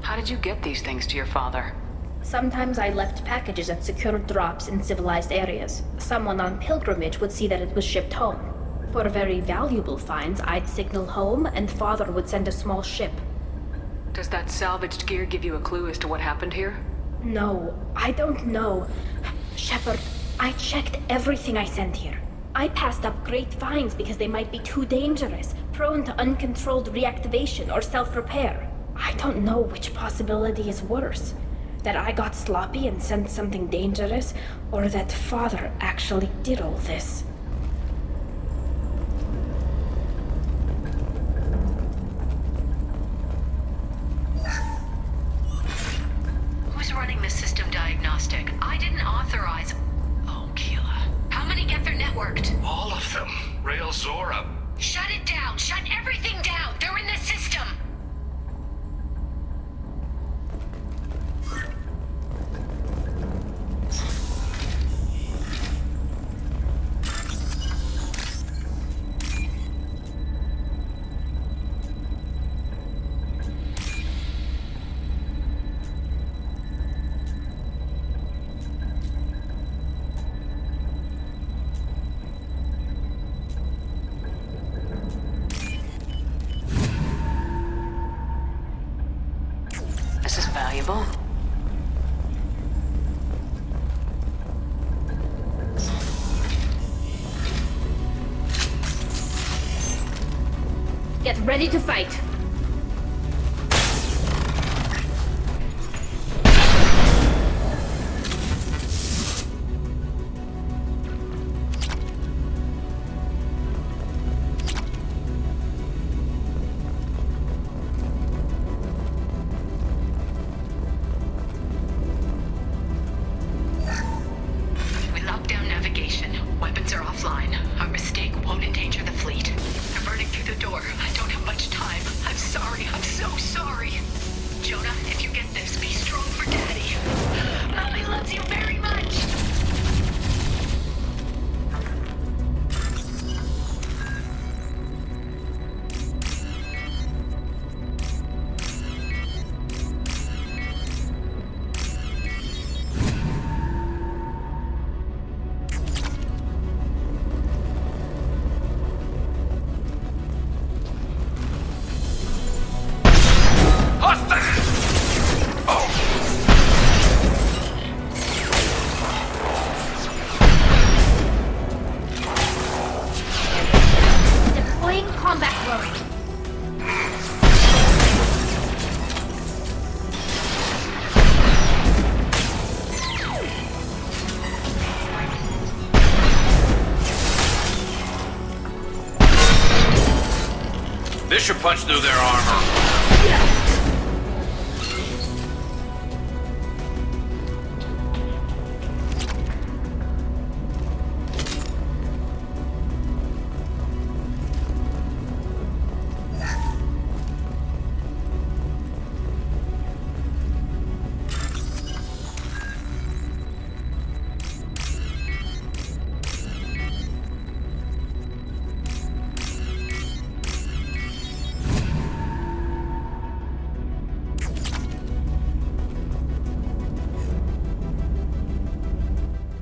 How did you get these things to your father? Sometimes I left packages at secured drops in civilized areas. Someone on pilgrimage would see that it was shipped home. For very valuable finds, I'd signal home, and Father would send a small ship. Does that salvaged gear give you a clue as to what happened here? No, I don't know. Shepard, I checked everything I sent here. I passed up great finds because they might be too dangerous, prone to uncontrolled reactivation or self-repair. I don't know which possibility is worse. That I got sloppy and sent something dangerous, or that Father actually did all this. Who's running the system diagnostic? I didn't authorize... Oh, Keela. How many Geth are networked? All of them. Rael'Zorah. Shut it down! Shut everything down! valuable. Get ready to fight. We locked down navigation. Weapons are offline. Our mistake won't endanger the fleet. I'm running through the door. I don't have much time. I'm sorry. I'm so sorry. Jonah, if you get this, be strong for Daddy. Mommy loves you very much. Deploying combat drone. This should punch through their armor.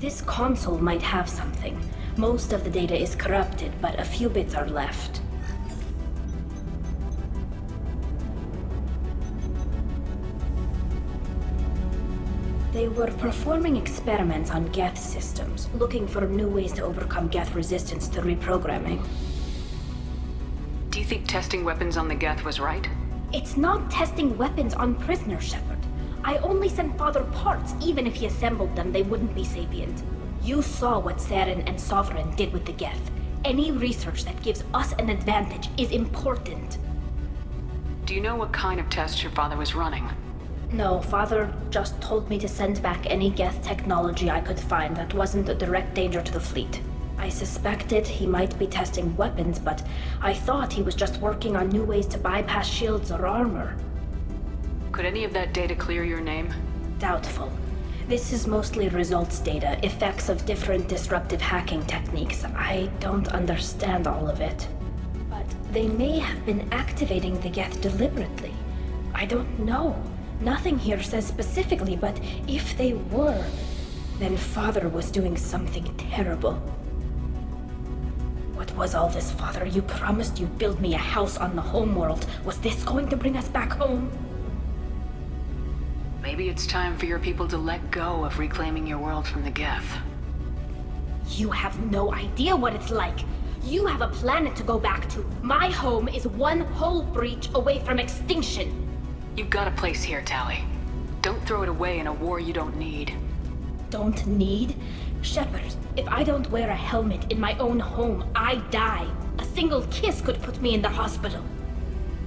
This console might have something. Most of the data is corrupted, but a few bits are left. They were performing experiments on Geth systems, looking for new ways to overcome Geth resistance to reprogramming. Do you think testing weapons on the Geth was right? It's not testing weapons on prisoners, Shepard. I only sent Father parts. Even if he assembled them, they wouldn't be sapient. You saw what Saren and Sovereign did with the Geth. Any research that gives us an advantage is important. Do you know what kind of tests your father was running? No, Father just told me to send back any Geth technology I could find that wasn't a direct danger to the fleet. I suspected he might be testing weapons, but I thought he was just working on new ways to bypass shields or armor. Could any of that data clear your name? Doubtful. This is mostly results data, effects of different disruptive hacking techniques. I don't understand all of it. But they may have been activating the Geth deliberately. I don't know. Nothing here says specifically, but if they were, then Father was doing something terrible. What was all this, Father? You promised you'd build me a house on the homeworld. Was this going to bring us back home? Maybe it's time for your people to let go of reclaiming your world from the Geth. You have no idea what it's like. You have a planet to go back to. My home is one hull breach away from extinction. You've got a place here, Tali. Don't throw it away in a war you don't need. Don't need? Shepard, if I don't wear a helmet in my own home, I die. A single kiss could put me in the hospital.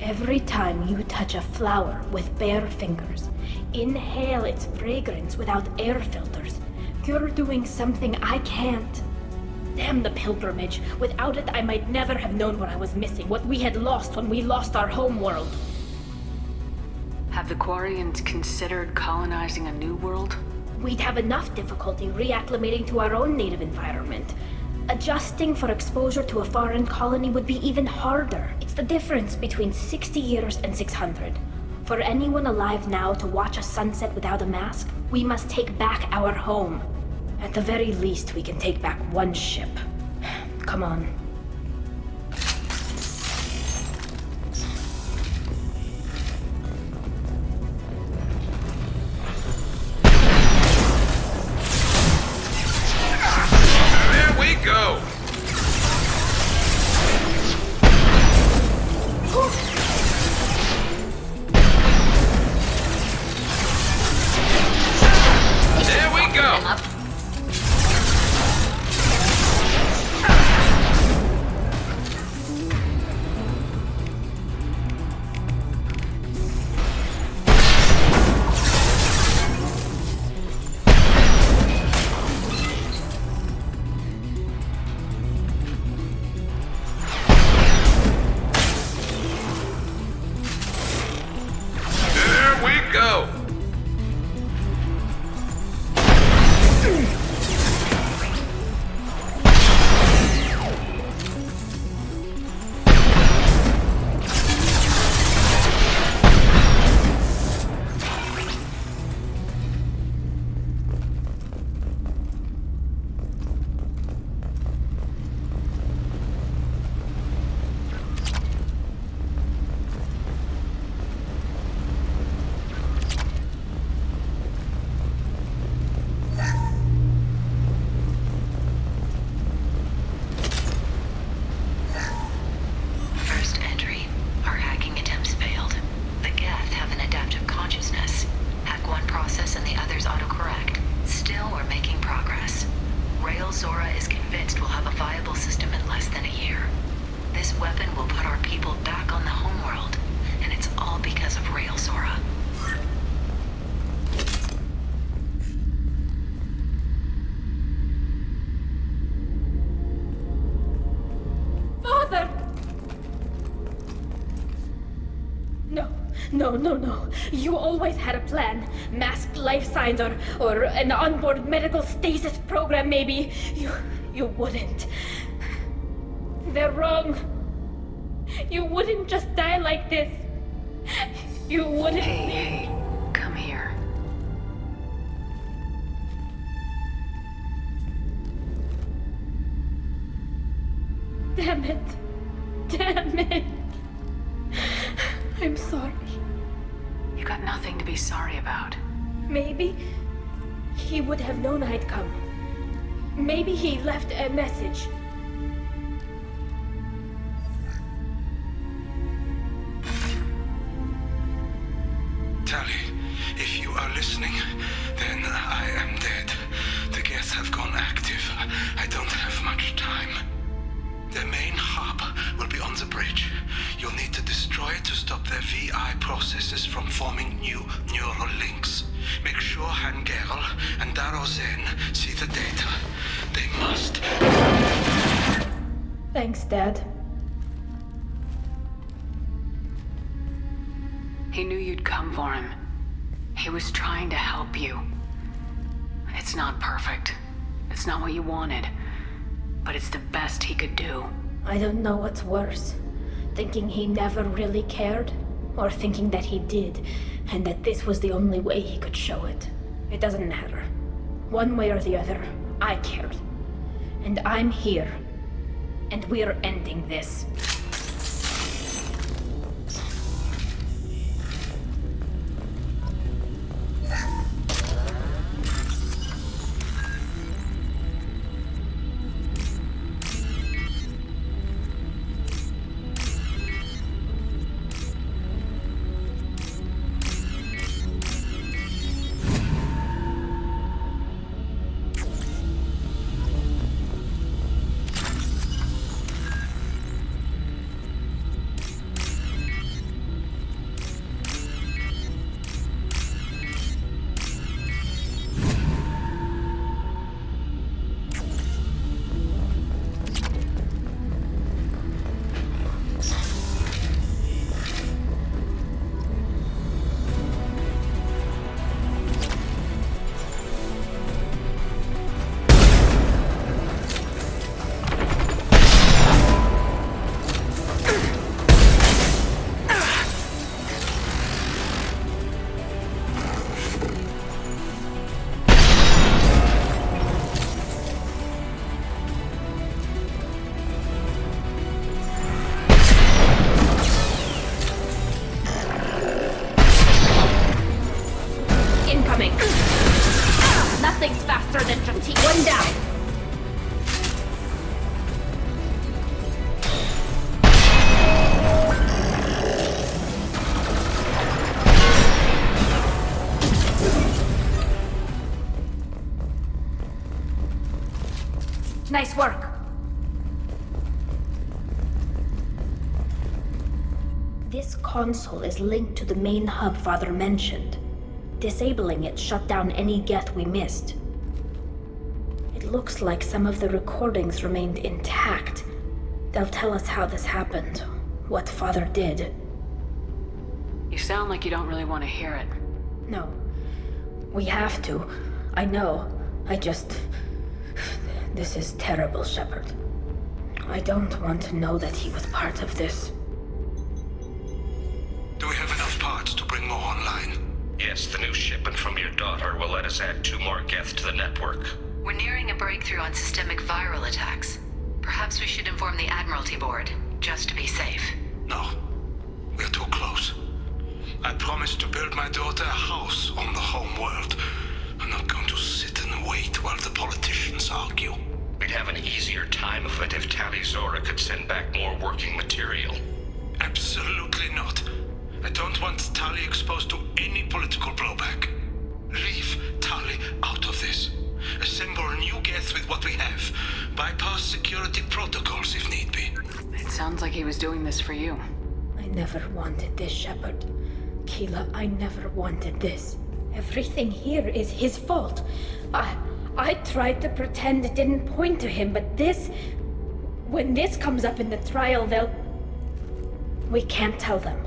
Every time you touch a flower with bare fingers, inhale its fragrance without air filters, you're doing something I can't. Damn the pilgrimage. Without it, I might never have known what I was missing, what we had lost when we lost our homeworld. Have the Quarians considered colonizing a new world? We'd have enough difficulty reacclimating to our own native environment. Adjusting for exposure to a foreign colony would be even harder. It's the difference between 60 years and 600. For anyone alive now to watch a sunset without a mask, we must take back our home. At the very least, we can take back one ship. Come on. progress. Rael'Zorah is convinced we'll have a viable system in less than a year. This weapon will put our people back on the homeworld, and it's all because of Rael'Zorah. Father! No. You always had a plan. Masked life signs or an onboard medical stasis program, maybe. You wouldn't. They're wrong. You wouldn't just die like this. You wouldn't. Hey, come here. Damn it. I'm sorry. You got nothing to be sorry about. Maybe he would have known I'd come. Maybe he left a message. Tali, if you are listening, then I am dead. The Geth have gone active. I don't have much time. The main hub will be on the bridge. You'll need to destroy it to stop their VI processes from forming new neural links. Make sure Hangerl and Darozen see the data. They must. Thanks, Dad. He knew you'd come for him. He was trying to help you. It's not perfect. It's not what you wanted. But it's the best he could do. I don't know what's worse. Thinking he never really cared, or thinking that he did, and that this was the only way he could show it. It doesn't matter. One way or the other, I cared. And I'm here. And we're ending this. Nothing's faster than fatigue. One down. Nice work. This console is linked to the main hub Father mentioned. Disabling it shut down any Geth we missed. It looks like some of the recordings remained intact. They'll tell us how this happened, what Father did. You sound like you don't really want to hear it. No. We have to. I know. This is terrible, Shepard. I don't want to know that he was part of this. Do we have enough parts to bring more online? Yes, the new shipment from your daughter will let us add 2 more Geth to the network. We're nearing a breakthrough on systemic viral attacks. Perhaps we should inform the Admiralty Board, just to be safe. No. We're too close. I promised to build my daughter a house on the home world. I'm not going to sit and wait while the politicians argue. We'd have an easier time of it if Rael'Zorah could send back more working material. Absolutely not. I don't want Tali exposed to any political blowback. Leave Tali out of this. assemble new Geth with what we have. Bypass security protocols if need be. It sounds like he was doing this for you. I never wanted this, Shepard. Keela, I never wanted this. Everything here is his fault. I tried to pretend it didn't point to him, but this... When this comes up in the trial, we can't tell them.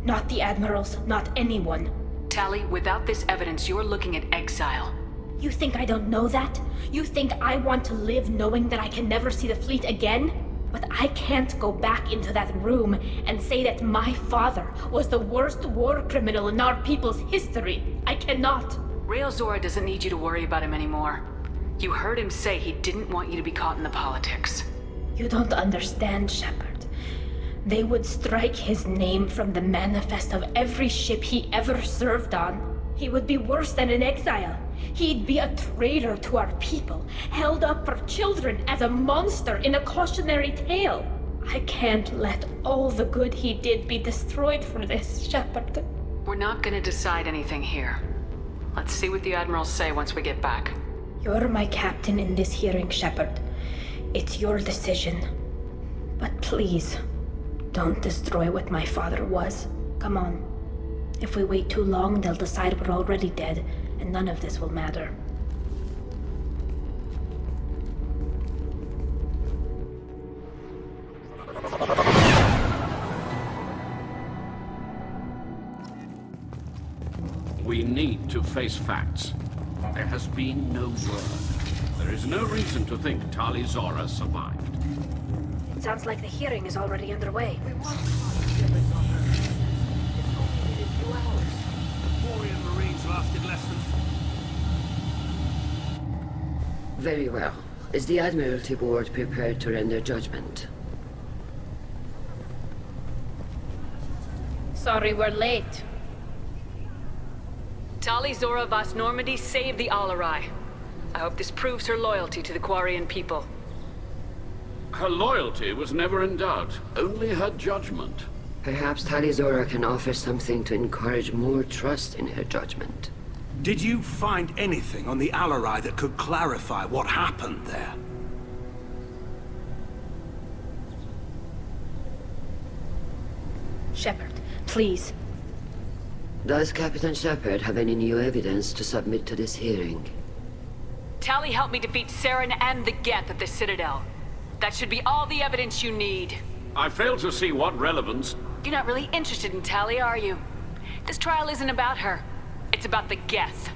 Not the Admirals, not anyone. Tali, without this evidence, you're looking at exile. You think I don't know that? You think I want to live knowing that I can never see the fleet again? But I can't go back into that room and say that my father was the worst war criminal in our people's history. I cannot. Rael'Zorah doesn't need you to worry about him anymore. You heard him say he didn't want you to be caught in the politics. You don't understand, Shepard. They would strike his name from the manifest of every ship he ever served on. He would be worse than an exile. He'd be a traitor to our people, held up for children as a monster in a cautionary tale. I can't let all the good he did be destroyed for this, Shepard. We're not gonna decide anything here. Let's see what the Admirals say once we get back. You're my captain in this hearing, Shepard. It's your decision. But please, don't destroy what my father was. Come on. If we wait too long, they'll decide we're already dead, and none of this will matter. We need to face facts. There has been no word. There is no reason to think Rael'Zorah survived. It sounds like the hearing is already underway. Quarian Marines lasted less than... Very well. Is the Admiralty Board prepared to render judgment? Sorry we're late. Rael'Zorah Vas Normandy saved the Alarai. I hope this proves her loyalty to the Quarian people. Her loyalty was never in doubt, only her judgment. Perhaps Rael'Zorah can offer something to encourage more trust in her judgment. Did you find anything on the Alarai that could clarify what happened there? Shepard, please. Does Captain Shepard have any new evidence to submit to this hearing? Tali helped me defeat Saren and the Geth at the Citadel. That should be all the evidence you need. I fail to see what relevance... You're not really interested in Tali, are you? This trial isn't about her. It's about the Geth.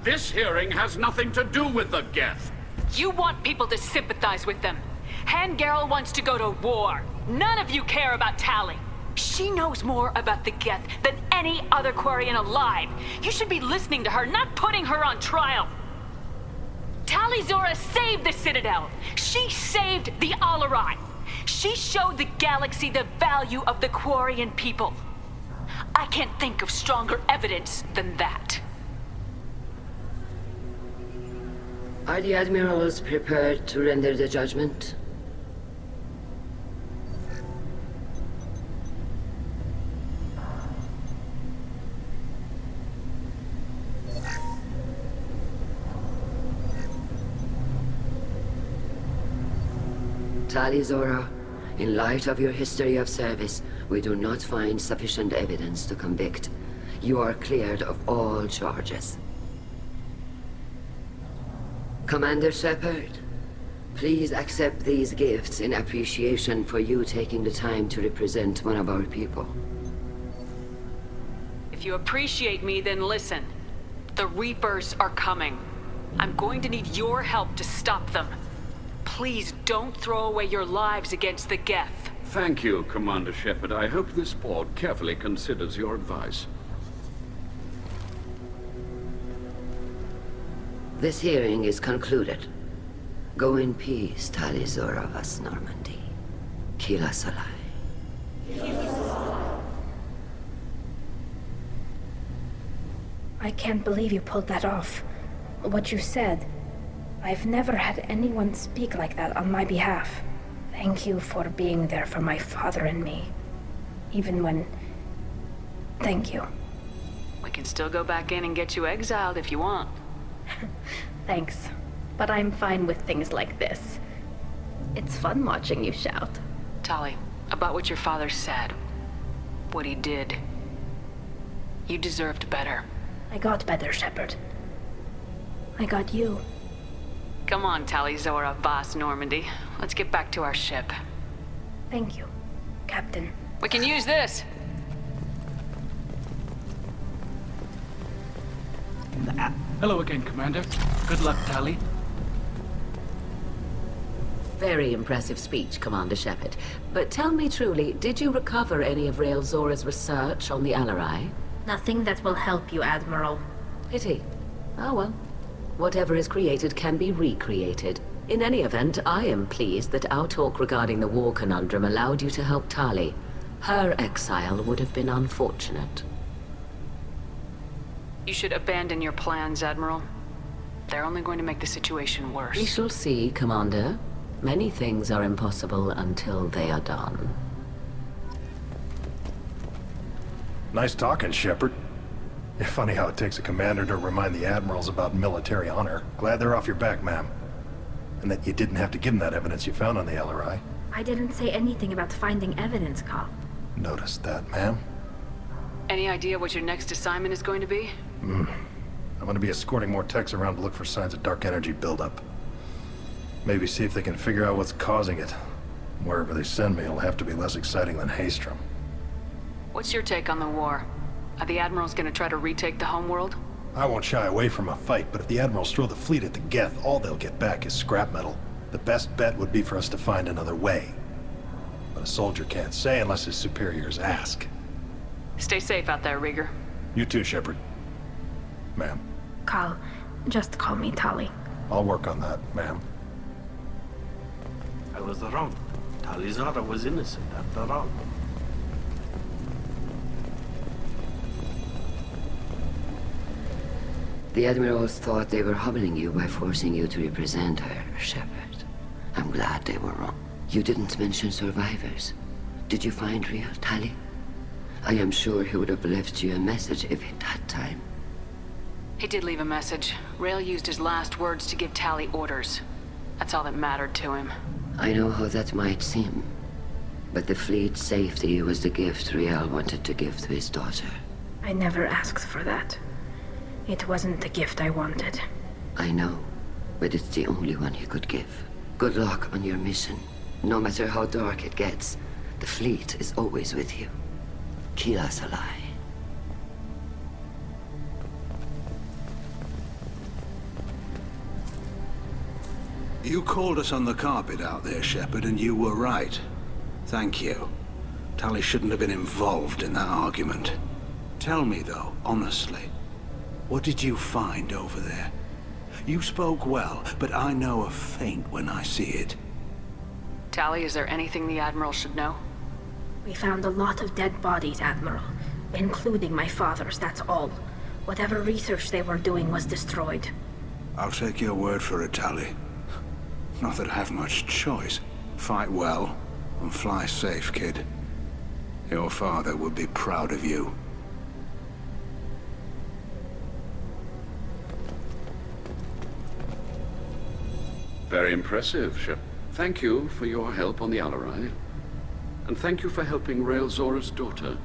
This hearing has nothing to do with the Geth. You want people to sympathize with them. Hangarel wants to go to war. None of you care about Tali. She knows more about the Geth than any other Quarian alive. You should be listening to her, not putting her on trial. Rael'Zorah saved the Citadel. She saved the Alarai. She showed the galaxy the value of the Quarian people. I can't think of stronger evidence than that. Are the Admirals prepared to render the judgment? Rael'Zorah, in light of your history of service, we do not find sufficient evidence to convict. You are cleared of all charges. Commander Shepard, please accept these gifts in appreciation for you taking the time to represent one of our people. If you appreciate me, then listen. The Reapers are coming. I'm going to need your help to stop them. Please don't throw away your lives against the Geth. Thank you, Commander Shepard. I hope this board carefully considers your advice. This hearing is concluded. Go in peace, Rael'Zorah Vas Normandy. Kila Salai. I can't believe you pulled that off. What you said. I've never had anyone speak like that on my behalf. Thank you for being there for my father and me. Even when... Thank you. We can still go back in and get you exiled if you want. Thanks. But I'm fine with things like this. It's fun watching you shout. Tali, about what your father said. What he did. You deserved better. I got better, Shepard. I got you. Come on, Rael'Zorah, Boss Normandy. Let's get back to our ship. Thank you, Captain. We can use this! Hello again, Commander. Good luck, Tali. Very impressive speech, Commander Shepard. But tell me truly, did you recover any of Rael'Zorah's research on the Alarai? Nothing that will help you, Admiral. Pity. Oh well. Whatever is created can be recreated. In any event, I am pleased that our talk regarding the war conundrum allowed you to help Tali. Her exile would have been unfortunate. You should abandon your plans, Admiral. They're only going to make the situation worse. We shall see, Commander. Many things are impossible until they are done. Nice talking, Shepard. It's funny how it takes a commander to remind the admirals about military honor. Glad they're off your back, ma'am. And that you didn't have to give them that evidence you found on the LRI. I didn't say anything about finding evidence, Carl. Noticed that, ma'am. Any idea what your next assignment is going to be? I'm gonna be escorting more techs around to look for signs of dark energy buildup. Maybe see if they can figure out what's causing it. Wherever they send me, it'll have to be less exciting than Haystrom. What's your take on the war? Are the Admirals gonna try to retake the homeworld? I won't shy away from a fight, but if the admirals throw the fleet at the Geth, all they'll get back is scrap metal. The best bet would be for us to find another way. But a soldier can't say unless his superiors ask. Stay safe out there, Rieger. You too, Shepard. Ma'am. Carl, just call me Tali. I'll work on that, ma'am. I was wrong. Rael'Zorah was innocent after all. The Admirals thought they were humbling you by forcing you to represent her, Shepard. I'm glad they were wrong. You didn't mention survivors. Did you find real Tali? I am sure he would have left you a message if he'd had time. He did leave a message. Rael used his last words to give Tali orders. That's all that mattered to him. I know how that might seem, but the fleet's safety was the gift Rael wanted to give to his daughter. I never asked for that. It wasn't the gift I wanted. I know, but it's the only one he could give. Good luck on your mission. No matter how dark it gets, the fleet is always with you. Keep us alive. You called us on the carpet out there, Shepard, and you were right. Thank you. Tali shouldn't have been involved in that argument. Tell me, though, honestly, what did you find over there? You spoke well, but I know a feint when I see it. Tali, is there anything the Admiral should know? We found a lot of dead bodies, Admiral. Including my father's, that's all. Whatever research they were doing was destroyed. I'll take your word for it, Tali. Not that I have much choice. Fight well, and fly safe, kid. Your father would be proud of you. Very impressive, Shep. Thank you for your help on the Alarai. And thank you for helping Rael'Zorah's daughter.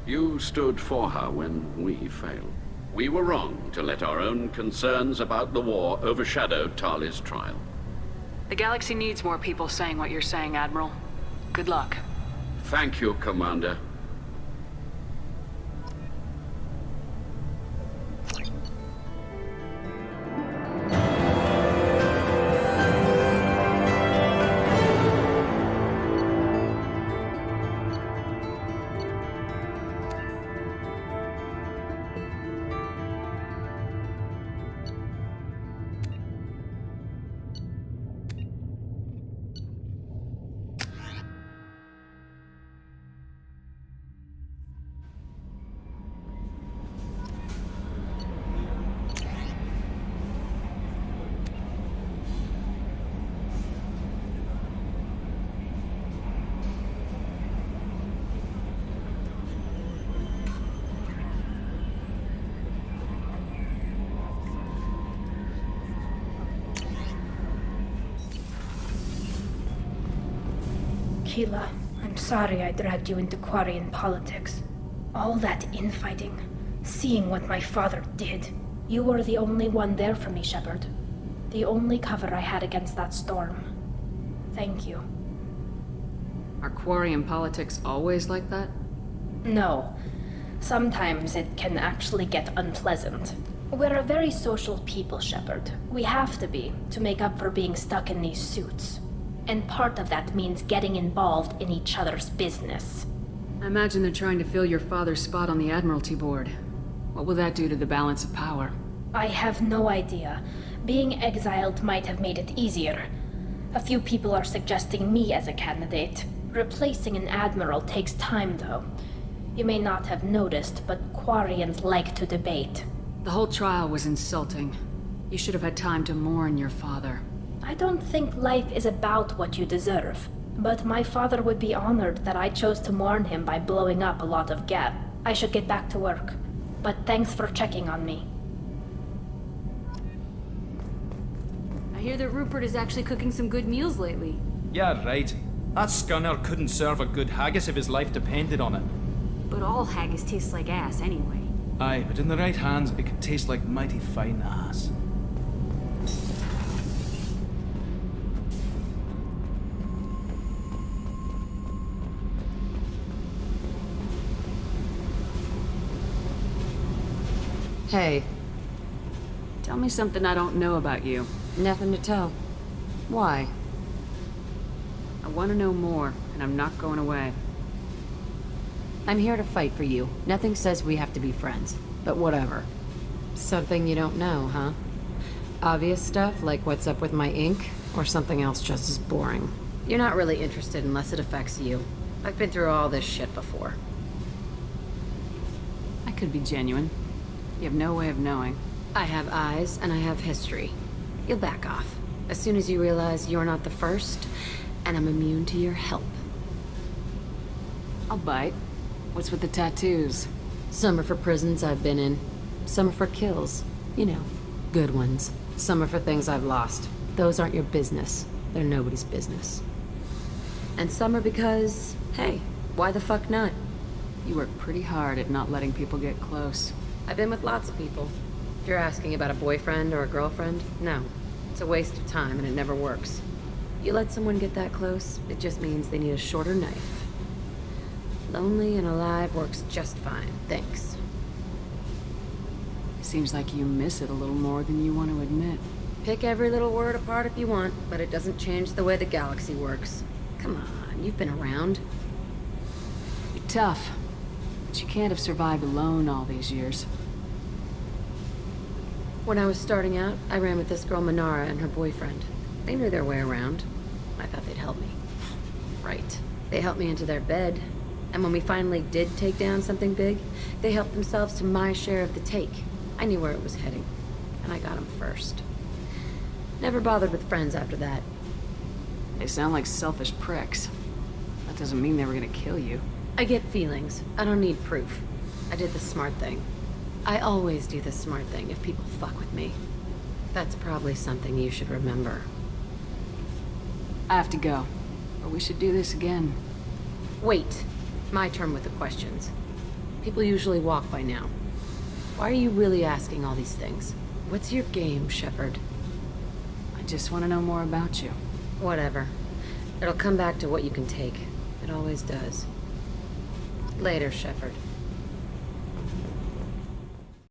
You stood for her when we failed. We were wrong to let our own concerns about the war overshadow Tali's trial. The galaxy needs more people saying what you're saying, Admiral. Good luck. Thank you, Commander. Tila, I'm sorry I dragged you into Quarian politics. All that infighting, seeing what my father did. You were the only one there for me, Shepard. The only cover I had against that storm. Thank you. Are Quarian politics always like that? No. Sometimes it can actually get unpleasant. We're a very social people, Shepard. We have to be, to make up for being stuck in these suits. And part of that means getting involved in each other's business. I imagine they're trying to fill your father's spot on the Admiralty Board. What will that do to the balance of power? I have no idea. Being exiled might have made it easier. A few people are suggesting me as a candidate. Replacing an admiral takes time, though. You may not have noticed, but Quarians like to debate. The whole trial was insulting. You should have had time to mourn your father. I don't think life is about what you deserve. But my father would be honored that I chose to mourn him by blowing up a lot of Geth. I should get back to work. But thanks for checking on me. I hear that Rupert is actually cooking some good meals lately. Yeah, right. That scunner couldn't serve a good haggis if his life depended on it. But all haggis tastes like ass anyway. Aye, but in the right hands, it could taste like mighty fine ass. Hey. Tell me something I don't know about you. Nothing to tell. Why? I want to know more, and I'm not going away. I'm here to fight for you. Nothing says we have to be friends, but whatever. Something you don't know, huh? Obvious stuff, like what's up with my ink, or something else just as boring? You're not really interested unless it affects you. I've been through all this shit before. I could be genuine. You have no way of knowing. I have eyes, and I have history. You'll back off. As soon as you realize you're not the first, and I'm immune to your help. I'll bite. What's with the tattoos? Some are for prisons I've been in. Some are for kills. You know, good ones. Some are for things I've lost. Those aren't your business. They're nobody's business. And some are because, hey, why the fuck not? You work pretty hard at not letting people get close. I've been with lots of people. If you're asking about a boyfriend or a girlfriend, no. It's a waste of time and it never works. You let someone get that close, it just means they need a shorter knife. Lonely and alive works just fine, thanks. Seems like you miss it a little more than you want to admit. Pick every little word apart if you want, but it doesn't change the way the galaxy works. Come on, you've been around. You're tough, but you can't have survived alone all these years. When I was starting out, I ran with this girl Minara and her boyfriend. They knew their way around. I thought they'd help me. Right. They helped me into their bed. And when we finally did take down something big, they helped themselves to my share of the take. I knew where it was heading. And I got them first. Never bothered with friends after that. They sound like selfish pricks. That doesn't mean they were gonna kill you. I get feelings. I don't need proof. I did the smart thing. I always do the smart thing if people fuck with me. That's probably something you should remember. I have to go, but we should do this again. Wait. My turn with the questions. People usually walk by now. Why are you really asking all these things? What's your game, Shepard? I just want to know more about you. Whatever. It'll come back to what you can take. It always does. Later, Shepard.